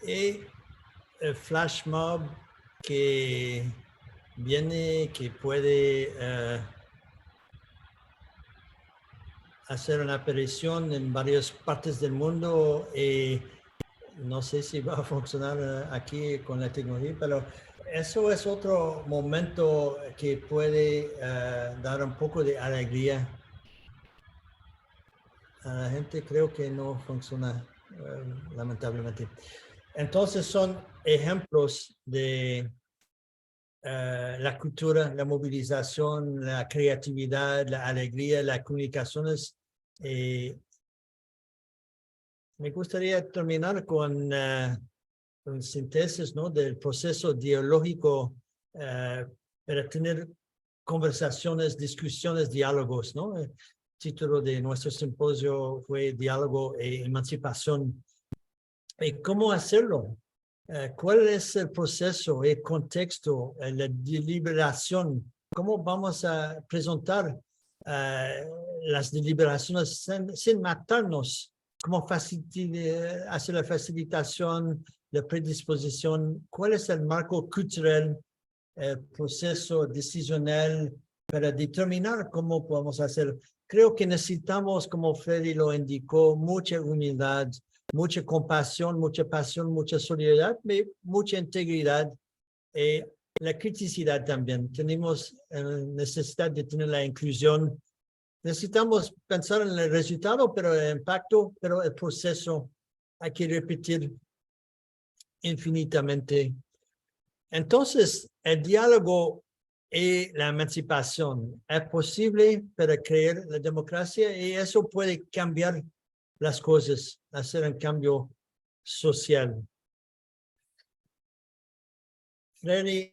Y el flash mob que viene, que puede hacer una aparición en varias partes del mundo. No sé si va a funcionar aquí con la tecnología, pero eso es otro momento que puede dar un poco de alegría a la gente. Creo que no funciona, lamentablemente. Entonces son ejemplos de la cultura, la movilización, la creatividad, la alegría, las comunicaciones. Me gustaría terminar con síntesis, ¿no?, del proceso dialógico para tener conversaciones, discusiones, diálogos, ¿no? El título de nuestro simposio fue Diálogo e Emancipación. ¿Y cómo hacerlo? ¿Cuál es el proceso, el contexto, la deliberación? ¿Cómo vamos a presentar las deliberaciones sin matarnos? ¿Cómo hacer la facilitación, la predisposición? ¿Cuál es el marco cultural, el proceso decisional para determinar cómo podemos hacer? Creo que necesitamos, como Freddy lo indicó, mucha humildad, mucha compasión, mucha pasión, mucha solidaridad, mucha integridad, la criticidad también. Tenemos necesidad de tener la inclusión. Necesitamos pensar en el resultado, pero el impacto, pero el proceso hay que repetir infinitamente. Entonces, el diálogo y la emancipación es posible para crear la democracia y eso puede cambiar las cosas, hacer un cambio social. Freddy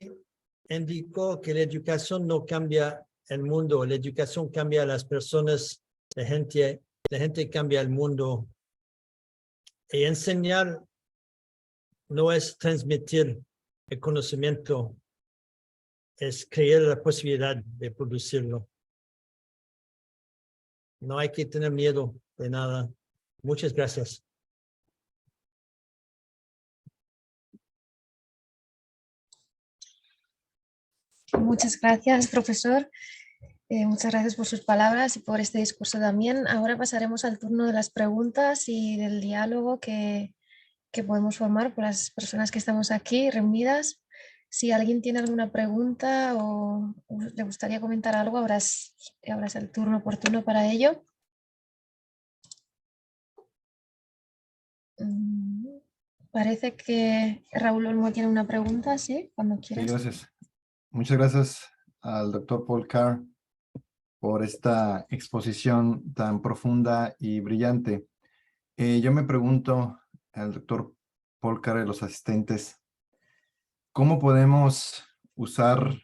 indicó que la educación no cambia el mundo, la educación cambia a las personas, la gente cambia el mundo. Y enseñar no es transmitir el conocimiento, es crear la posibilidad de producirlo. No hay que tener miedo de nada. Muchas gracias. Muchas gracias, profesor. Muchas gracias por sus palabras y por este discurso también. Ahora pasaremos al turno de las preguntas y del diálogo que podemos formar por las personas que estamos aquí reunidas. Si alguien tiene alguna pregunta o le gustaría comentar algo, ahora es el turno oportuno para ello. Parece que Raúl Olmo tiene una pregunta, ¿sí? Cuando quieras. Sí, gracias. Muchas gracias al doctor Paul Carr por esta exposición tan profunda y brillante. Yo me pregunto al doctor Paul Carr y los asistentes, ¿cómo podemos usar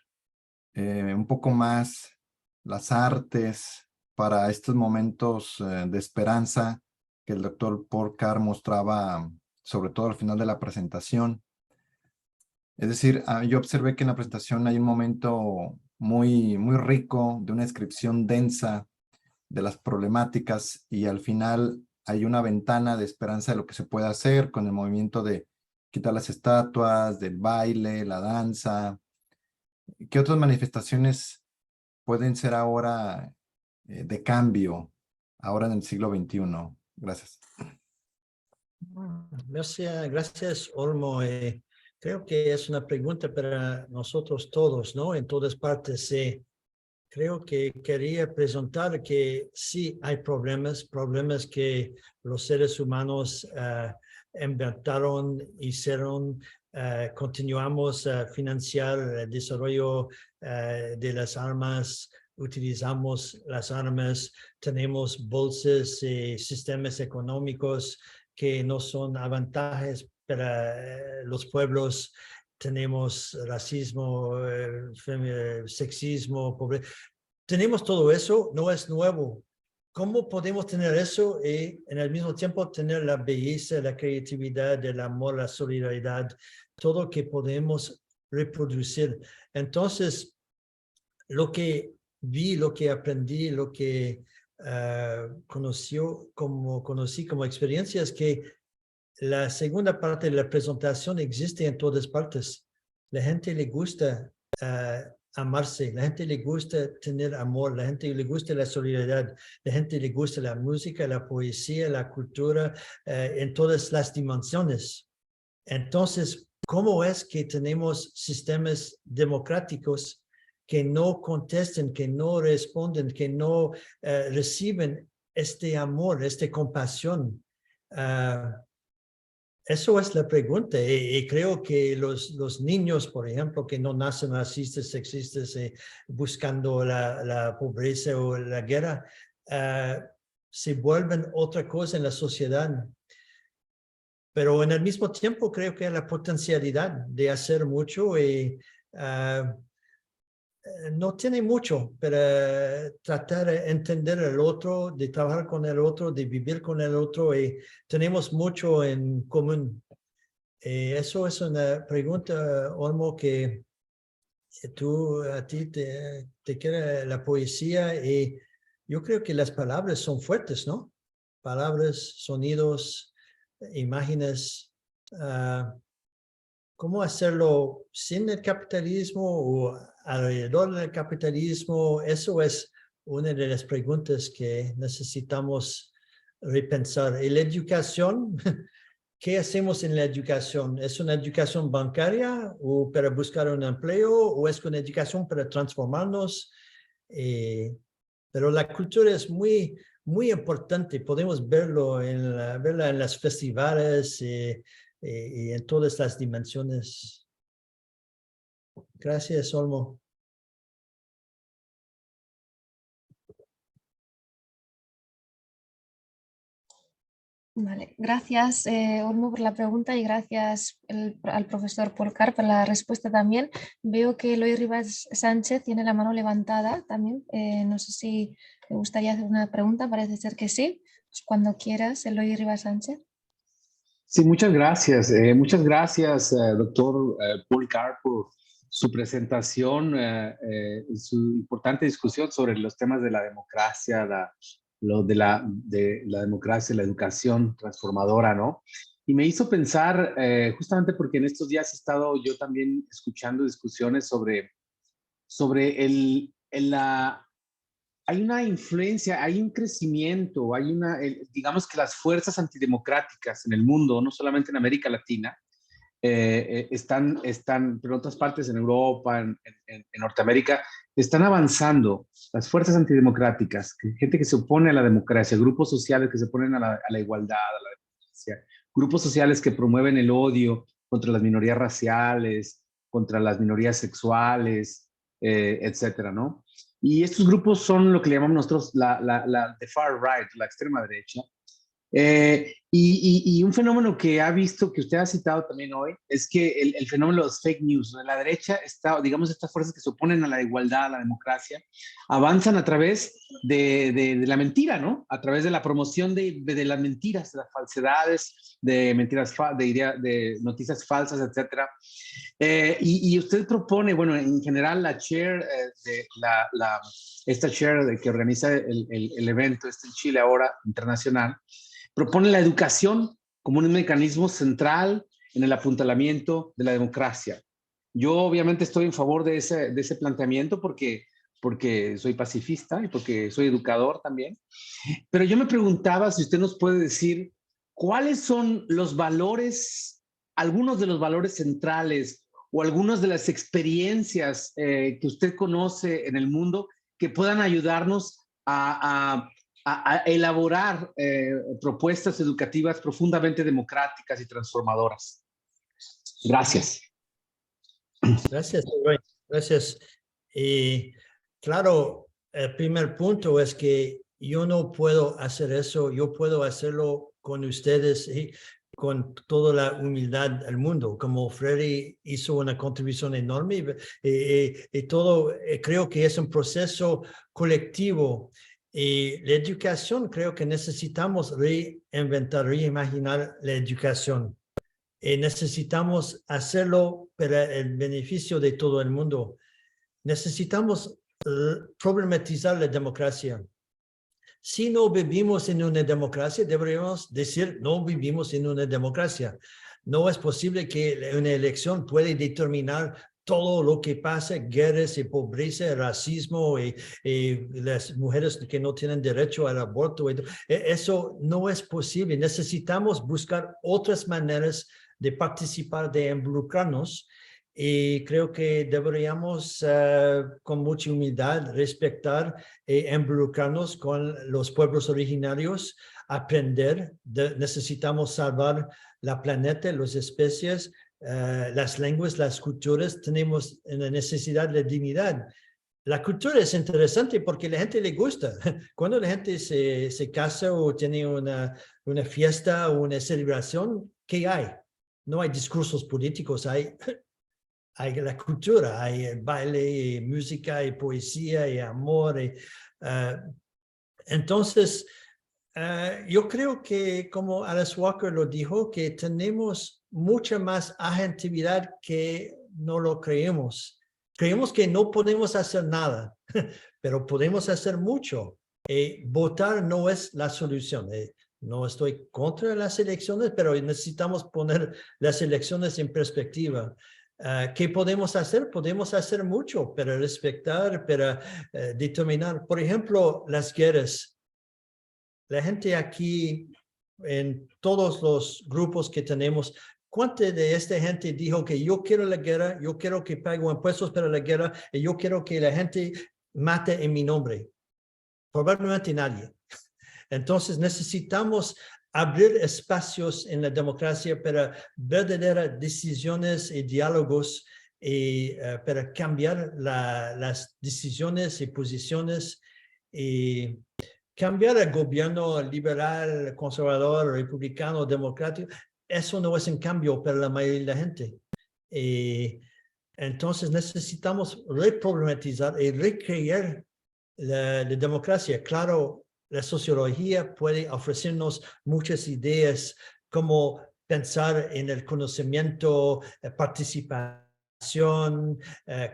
un poco más las artes para estos momentos de esperanza que el doctor Paul Carr mostraba, sobre todo al final de la presentación? Es decir, yo observé que en la presentación hay un momento muy rico de una descripción densa de las problemáticas y al final hay una ventana de esperanza de lo que se puede hacer con el movimiento de quitar las estatuas, del baile, la danza. ¿Qué otras manifestaciones pueden ser ahora de cambio, ahora en el siglo XXI? Gracias. Gracias, Olmo. Creo que es una pregunta para nosotros todos, ¿no? En todas partes. Creo que quería presentar que sí hay problemas que los seres humanos inventaron, hicieron, continuamos a financiar el desarrollo de las armas, utilizamos las armas, tenemos bolsas y sistemas económicos que no son avantajes para los pueblos. Tenemos racismo, sexismo, pobreza. Tenemos todo eso, no es nuevo. ¿Cómo podemos tener eso y en el mismo tiempo tener la belleza, la creatividad, el amor, la solidaridad, todo que podemos reproducir? Entonces, lo que vi, lo que aprendí, lo que conocí como experiencia es que la segunda parte de la presentación existe en todas partes. La gente le gusta amarse, la gente le gusta tener amor, la gente le gusta la solidaridad, la gente le gusta la música, la poesía, la cultura, en todas las dimensiones. Entonces, ¿cómo es que tenemos sistemas democráticos que no contesten, que no responden, que no reciben este amor, esta compasión? Eso es la pregunta y creo que los niños, por ejemplo, que no nacen racistas, sexistas, buscando la pobreza o la guerra, se vuelven otra cosa en la sociedad. Pero en el mismo tiempo creo que hay la potencialidad de hacer mucho y no tiene mucho para tratar de entender al otro, de trabajar con el otro, de vivir con el otro y tenemos mucho en común. Eso es una pregunta, Olmo, que a ti te queda la poesía y yo creo que las palabras son fuertes, ¿no? Palabras, sonidos, imágenes. ¿Cómo hacerlo sin el capitalismo o alrededor del capitalismo? Eso es una de las preguntas que necesitamos repensar. Y la educación, ¿qué hacemos en la educación? ¿Es una educación bancaria o para buscar un empleo o es una educación para transformarnos? Pero la cultura es muy importante. Podemos verla en los festivales y en todas las dimensiones. Gracias, Olmo. Vale, gracias Olmo por la pregunta y gracias al profesor Polcar por la respuesta también. Veo que Eloy Rivas Sánchez tiene la mano levantada también. No sé si le gustaría hacer una pregunta, parece ser que sí. Pues cuando quieras, Eloy Rivas Sánchez. Sí, muchas gracias. Muchas gracias, doctor Polcar, por su presentación, su importante discusión sobre los temas de la democracia, de la democracia, la educación transformadora, ¿no? Y me hizo pensar, justamente porque en estos días he estado yo también escuchando discusiones sobre hay una influencia, hay un crecimiento, digamos que las fuerzas antidemocráticas en el mundo, no solamente en América Latina, están, pero en otras partes, en Europa, en Norteamérica, están avanzando. Las fuerzas antidemocráticas, gente que se opone a la democracia, grupos sociales que se oponen a la igualdad, a la democracia, grupos sociales que promueven el odio contra las minorías raciales, contra las minorías sexuales, etcétera, ¿no? Y estos grupos son lo que le llamamos nosotros the far right, la extrema derecha. Y un fenómeno que ha visto, que usted ha citado también hoy, es que el fenómeno de los fake news, ¿no? La derecha está, digamos, estas fuerzas que se oponen a la igualdad, a la democracia, avanzan a través de la mentira, ¿no? A través de la promoción de las mentiras, de las falsedades, de mentiras, de noticias falsas, etcétera. Y usted propone, bueno, en general la chair, esta chair que organiza el evento, en Chile ahora, internacional, propone la educación como un mecanismo central en el apuntalamiento de la democracia. Yo obviamente estoy en favor de ese planteamiento porque soy pacifista y porque soy educador también. Pero yo me preguntaba si usted nos puede decir cuáles son los valores, algunos de los valores centrales o algunas de las experiencias que usted conoce en el mundo que puedan ayudarnos a elaborar propuestas educativas profundamente democráticas y transformadoras. Gracias. Gracias, Roy. Gracias. Y claro, el primer punto es que yo no puedo hacer eso, yo puedo hacerlo con ustedes y con toda la humildad del mundo, como Freddy hizo una contribución enorme y todo, creo que es un proceso colectivo. Y la educación, creo que necesitamos reinventar, reimaginar la educación. Y necesitamos hacerlo para el beneficio de todo el mundo. Necesitamos problematizar la democracia. Si no vivimos en una democracia, deberíamos decir no vivimos en una democracia. No es posible que una elección pueda determinar todo lo que pasa, guerras y pobreza, racismo y las mujeres que no tienen derecho al aborto. Eso no es posible. Necesitamos buscar otras maneras de participar, de involucrarnos. Y creo que deberíamos, con mucha humildad, respetar e involucrarnos con los pueblos originarios, aprender. Necesitamos salvar la planeta, las especies, las lenguas, las culturas. Tenemos una necesidad de dignidad. La cultura es interesante porque a la gente le gusta. Cuando la gente se casa o tiene una fiesta o una celebración, ¿qué hay? No hay discursos políticos, hay la cultura, hay baile, música, y poesía, y amor. Entonces, yo creo que, como Alice Walker lo dijo, que tenemos mucha más agentividad que no lo creemos. Creemos que no podemos hacer nada, pero podemos hacer mucho. Votar no es la solución. No estoy contra las elecciones, pero necesitamos poner las elecciones en perspectiva. ¿Qué podemos hacer? Podemos hacer mucho para respetar, para determinar. Por ejemplo, las guerras. La gente aquí, en todos los grupos que tenemos, ¿cuánta de esta gente dijo que yo quiero la guerra, yo quiero que pague impuestos para la guerra y yo quiero que la gente mate en mi nombre? Probablemente nadie. Entonces necesitamos abrir espacios en la democracia para verdaderas decisiones y diálogos y para cambiar las decisiones y posiciones y cambiar el gobierno liberal, conservador, republicano, democrático. Eso no es un cambio para la mayoría de la gente. Entonces necesitamos reproblematizar y recrear la democracia. Claro, la sociología puede ofrecernos muchas ideas como pensar en el conocimiento, participación,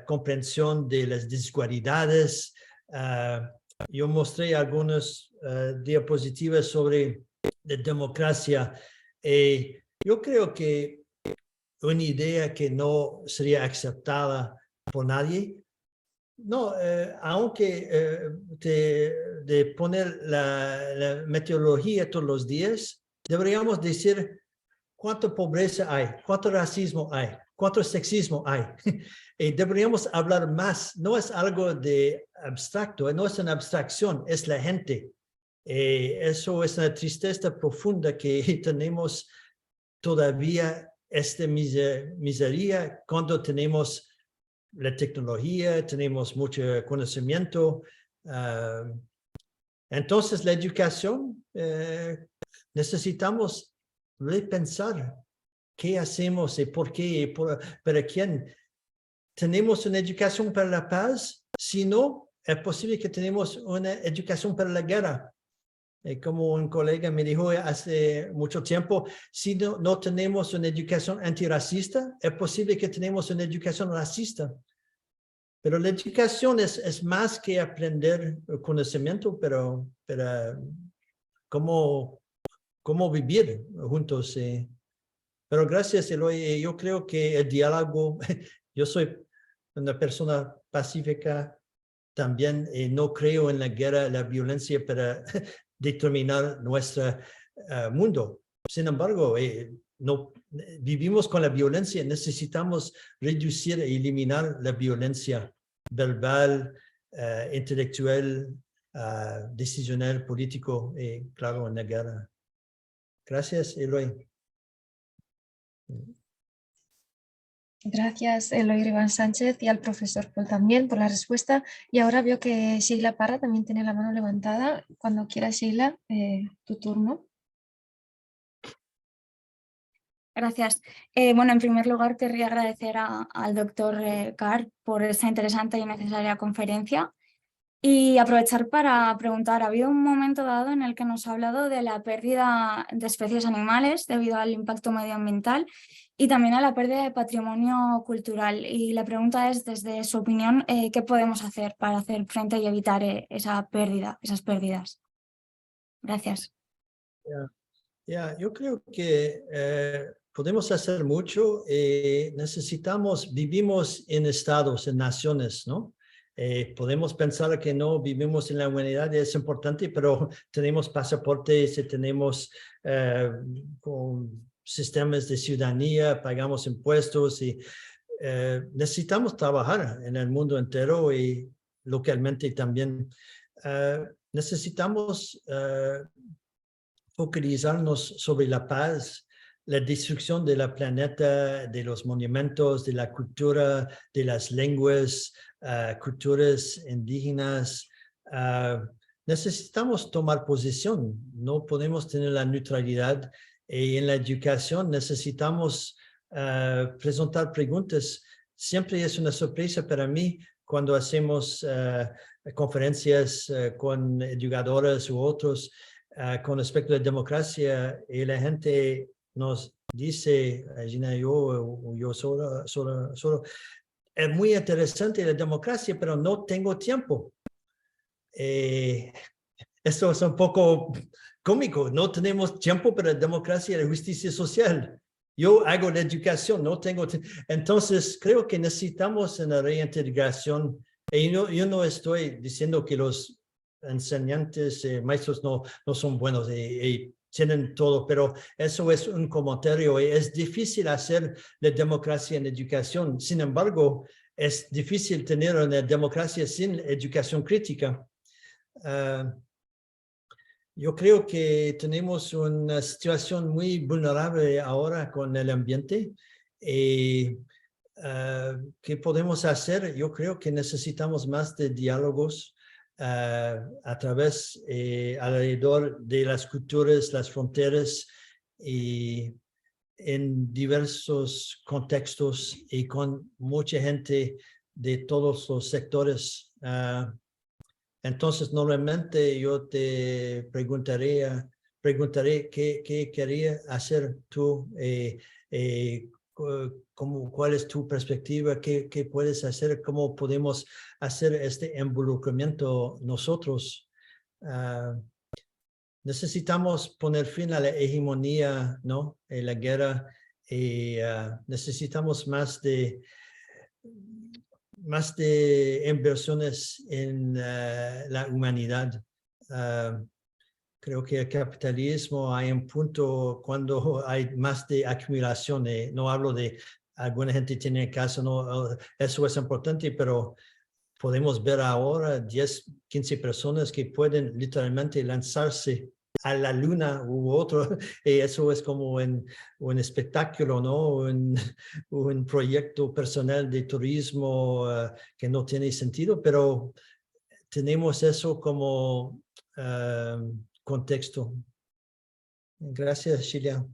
comprensión de las desigualdades. Yo mostré algunas diapositivas sobre la democracia. Yo creo que una idea que no sería aceptada por nadie, no, aunque de poner la meteorología todos los días, deberíamos decir cuánta pobreza hay, cuánto racismo hay, cuánto sexismo hay. Y deberíamos hablar más. No es algo de abstracto, no es una abstracción, es la gente. Eso es una tristeza profunda que tenemos todavía, esta miseria, cuando tenemos la tecnología, tenemos mucho conocimiento. Entonces, la educación, necesitamos repensar qué hacemos y por qué, y para quién. ¿Tenemos una educación para la paz? Si no, es posible que tenemos una educación para la guerra. Como un colega me dijo hace mucho tiempo, si no tenemos una educación antirracista, es posible que tenemos una educación racista. Pero la educación es más que aprender conocimiento, pero cómo vivir juntos. Pero gracias, Eloy. Yo creo que el diálogo, yo soy una persona pacífica también, no creo en la guerra, la violencia para determinar nuestro mundo. Sin embargo, no vivimos con la violencia, necesitamos reducir e eliminar la violencia verbal, intelectual, decisional, político, claro, en la guerra. Gracias, Eloy. Gracias, Eloy Riván Sánchez, y al profesor Paul también por la respuesta. Y ahora veo que Sheila Parra también tiene la mano levantada. Cuando quieras, Sheila, tu turno. Gracias. Bueno, en primer lugar, querría agradecer al doctor Carr por esa interesante y necesaria conferencia y aprovechar para preguntar, ha habido un momento dado en el que nos ha hablado de la pérdida de especies animales debido al impacto medioambiental y también a la pérdida de patrimonio cultural. Y la pregunta es, desde su opinión, ¿qué podemos hacer para hacer frente y evitar esas pérdidas? Gracias. Yo creo que podemos hacer mucho. Vivimos en estados, en naciones, ¿no? Podemos pensar que no vivimos en la humanidad, es importante, pero tenemos pasaportes, tenemos con sistemas de ciudadanía, pagamos impuestos y necesitamos trabajar en el mundo entero y localmente también. Necesitamos focalizarnos sobre la paz, la destrucción de la planeta, de los monumentos, de la cultura, de las lenguas, culturas indígenas. Necesitamos tomar posición, no podemos tener la neutralidad. Y en la educación necesitamos presentar preguntas. Siempre es una sorpresa para mí cuando hacemos conferencias con educadores u otros con respecto a la democracia, y la gente nos dice, Gina, yo solo, es muy interesante la democracia, pero no tengo tiempo. Esto es un poco cómico, no tenemos tiempo para la democracia y la justicia social. Yo hago la educación, no tengo tiempo. Entonces, creo que necesitamos una reintegración. Y yo no estoy diciendo que los enseñantes, maestros no son buenos y tienen todo, pero eso es un comentario. Es difícil hacer la democracia en educación. Sin embargo, es difícil tener una democracia sin educación crítica. Yo creo que tenemos una situación muy vulnerable ahora con el ambiente. ¿Qué podemos hacer? Yo creo que necesitamos más de diálogos a través, alrededor de las culturas, las fronteras, y en diversos contextos y con mucha gente de todos los sectores. Entonces, normalmente yo te preguntaré qué quería hacer tú, ¿cuál es tu perspectiva? ¿Qué puedes hacer? ¿Cómo podemos hacer este involucramiento nosotros? Necesitamos poner fin a la hegemonía, ¿no? La guerra, y necesitamos más de inversiones en la humanidad. Creo que el capitalismo hay un punto cuando hay más de acumulación. No hablo de alguna gente tiene casa, no, eso es importante, pero podemos ver ahora 10, 15 personas que pueden literalmente lanzarse a la luna u otro, y eso es como un espectáculo, ¿no? Un proyecto personal de turismo que no tiene sentido, pero tenemos eso como contexto. Gracias, Sheila.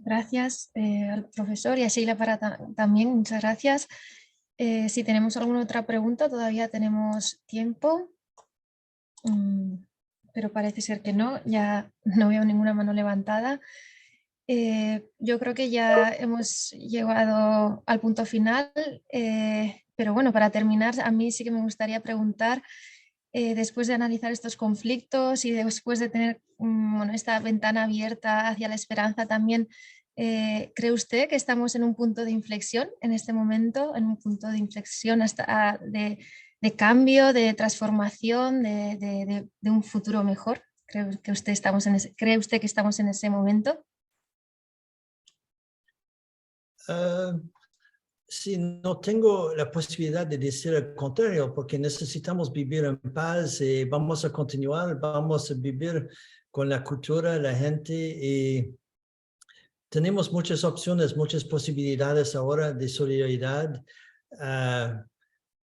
Gracias al profesor y a Sheila también, muchas gracias. Si tenemos alguna otra pregunta, todavía tenemos tiempo, pero parece ser que no, ya no veo ninguna mano levantada. Yo creo que ya hemos llegado al punto final, pero bueno, para terminar, a mí sí que me gustaría preguntar, después de analizar estos conflictos y después de tener bueno, esta ventana abierta hacia la esperanza también, ¿cree usted que estamos en un punto de inflexión en este momento, en un punto de inflexión hasta de cambio, de transformación, de un futuro mejor? ¿Cree que usted que estamos en ese momento? Sí, no tengo la posibilidad de decir el contrario, porque necesitamos vivir en paz y vamos a continuar, vamos a vivir con la cultura, la gente, y tenemos muchas opciones, muchas posibilidades ahora de solidaridad.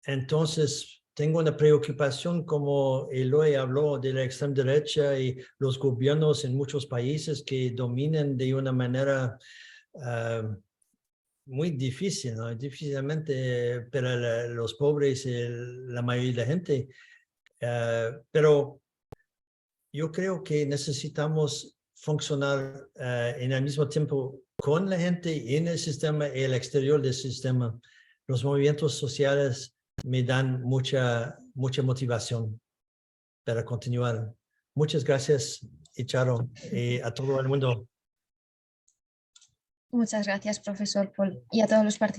Entonces, tengo una preocupación, como Eloy habló, de la extrema derecha y los gobiernos en muchos países que dominan de una manera muy difícil, ¿no? Difícilmente para los pobres y la mayoría de la gente. Pero yo creo que necesitamos funcionar en el mismo tiempo con la gente en el sistema y el exterior del sistema. Los movimientos sociales me dan mucha motivación para continuar. Muchas gracias, Charo, y a todo el mundo. Muchas gracias, profesor Paul, y a todos los participantes.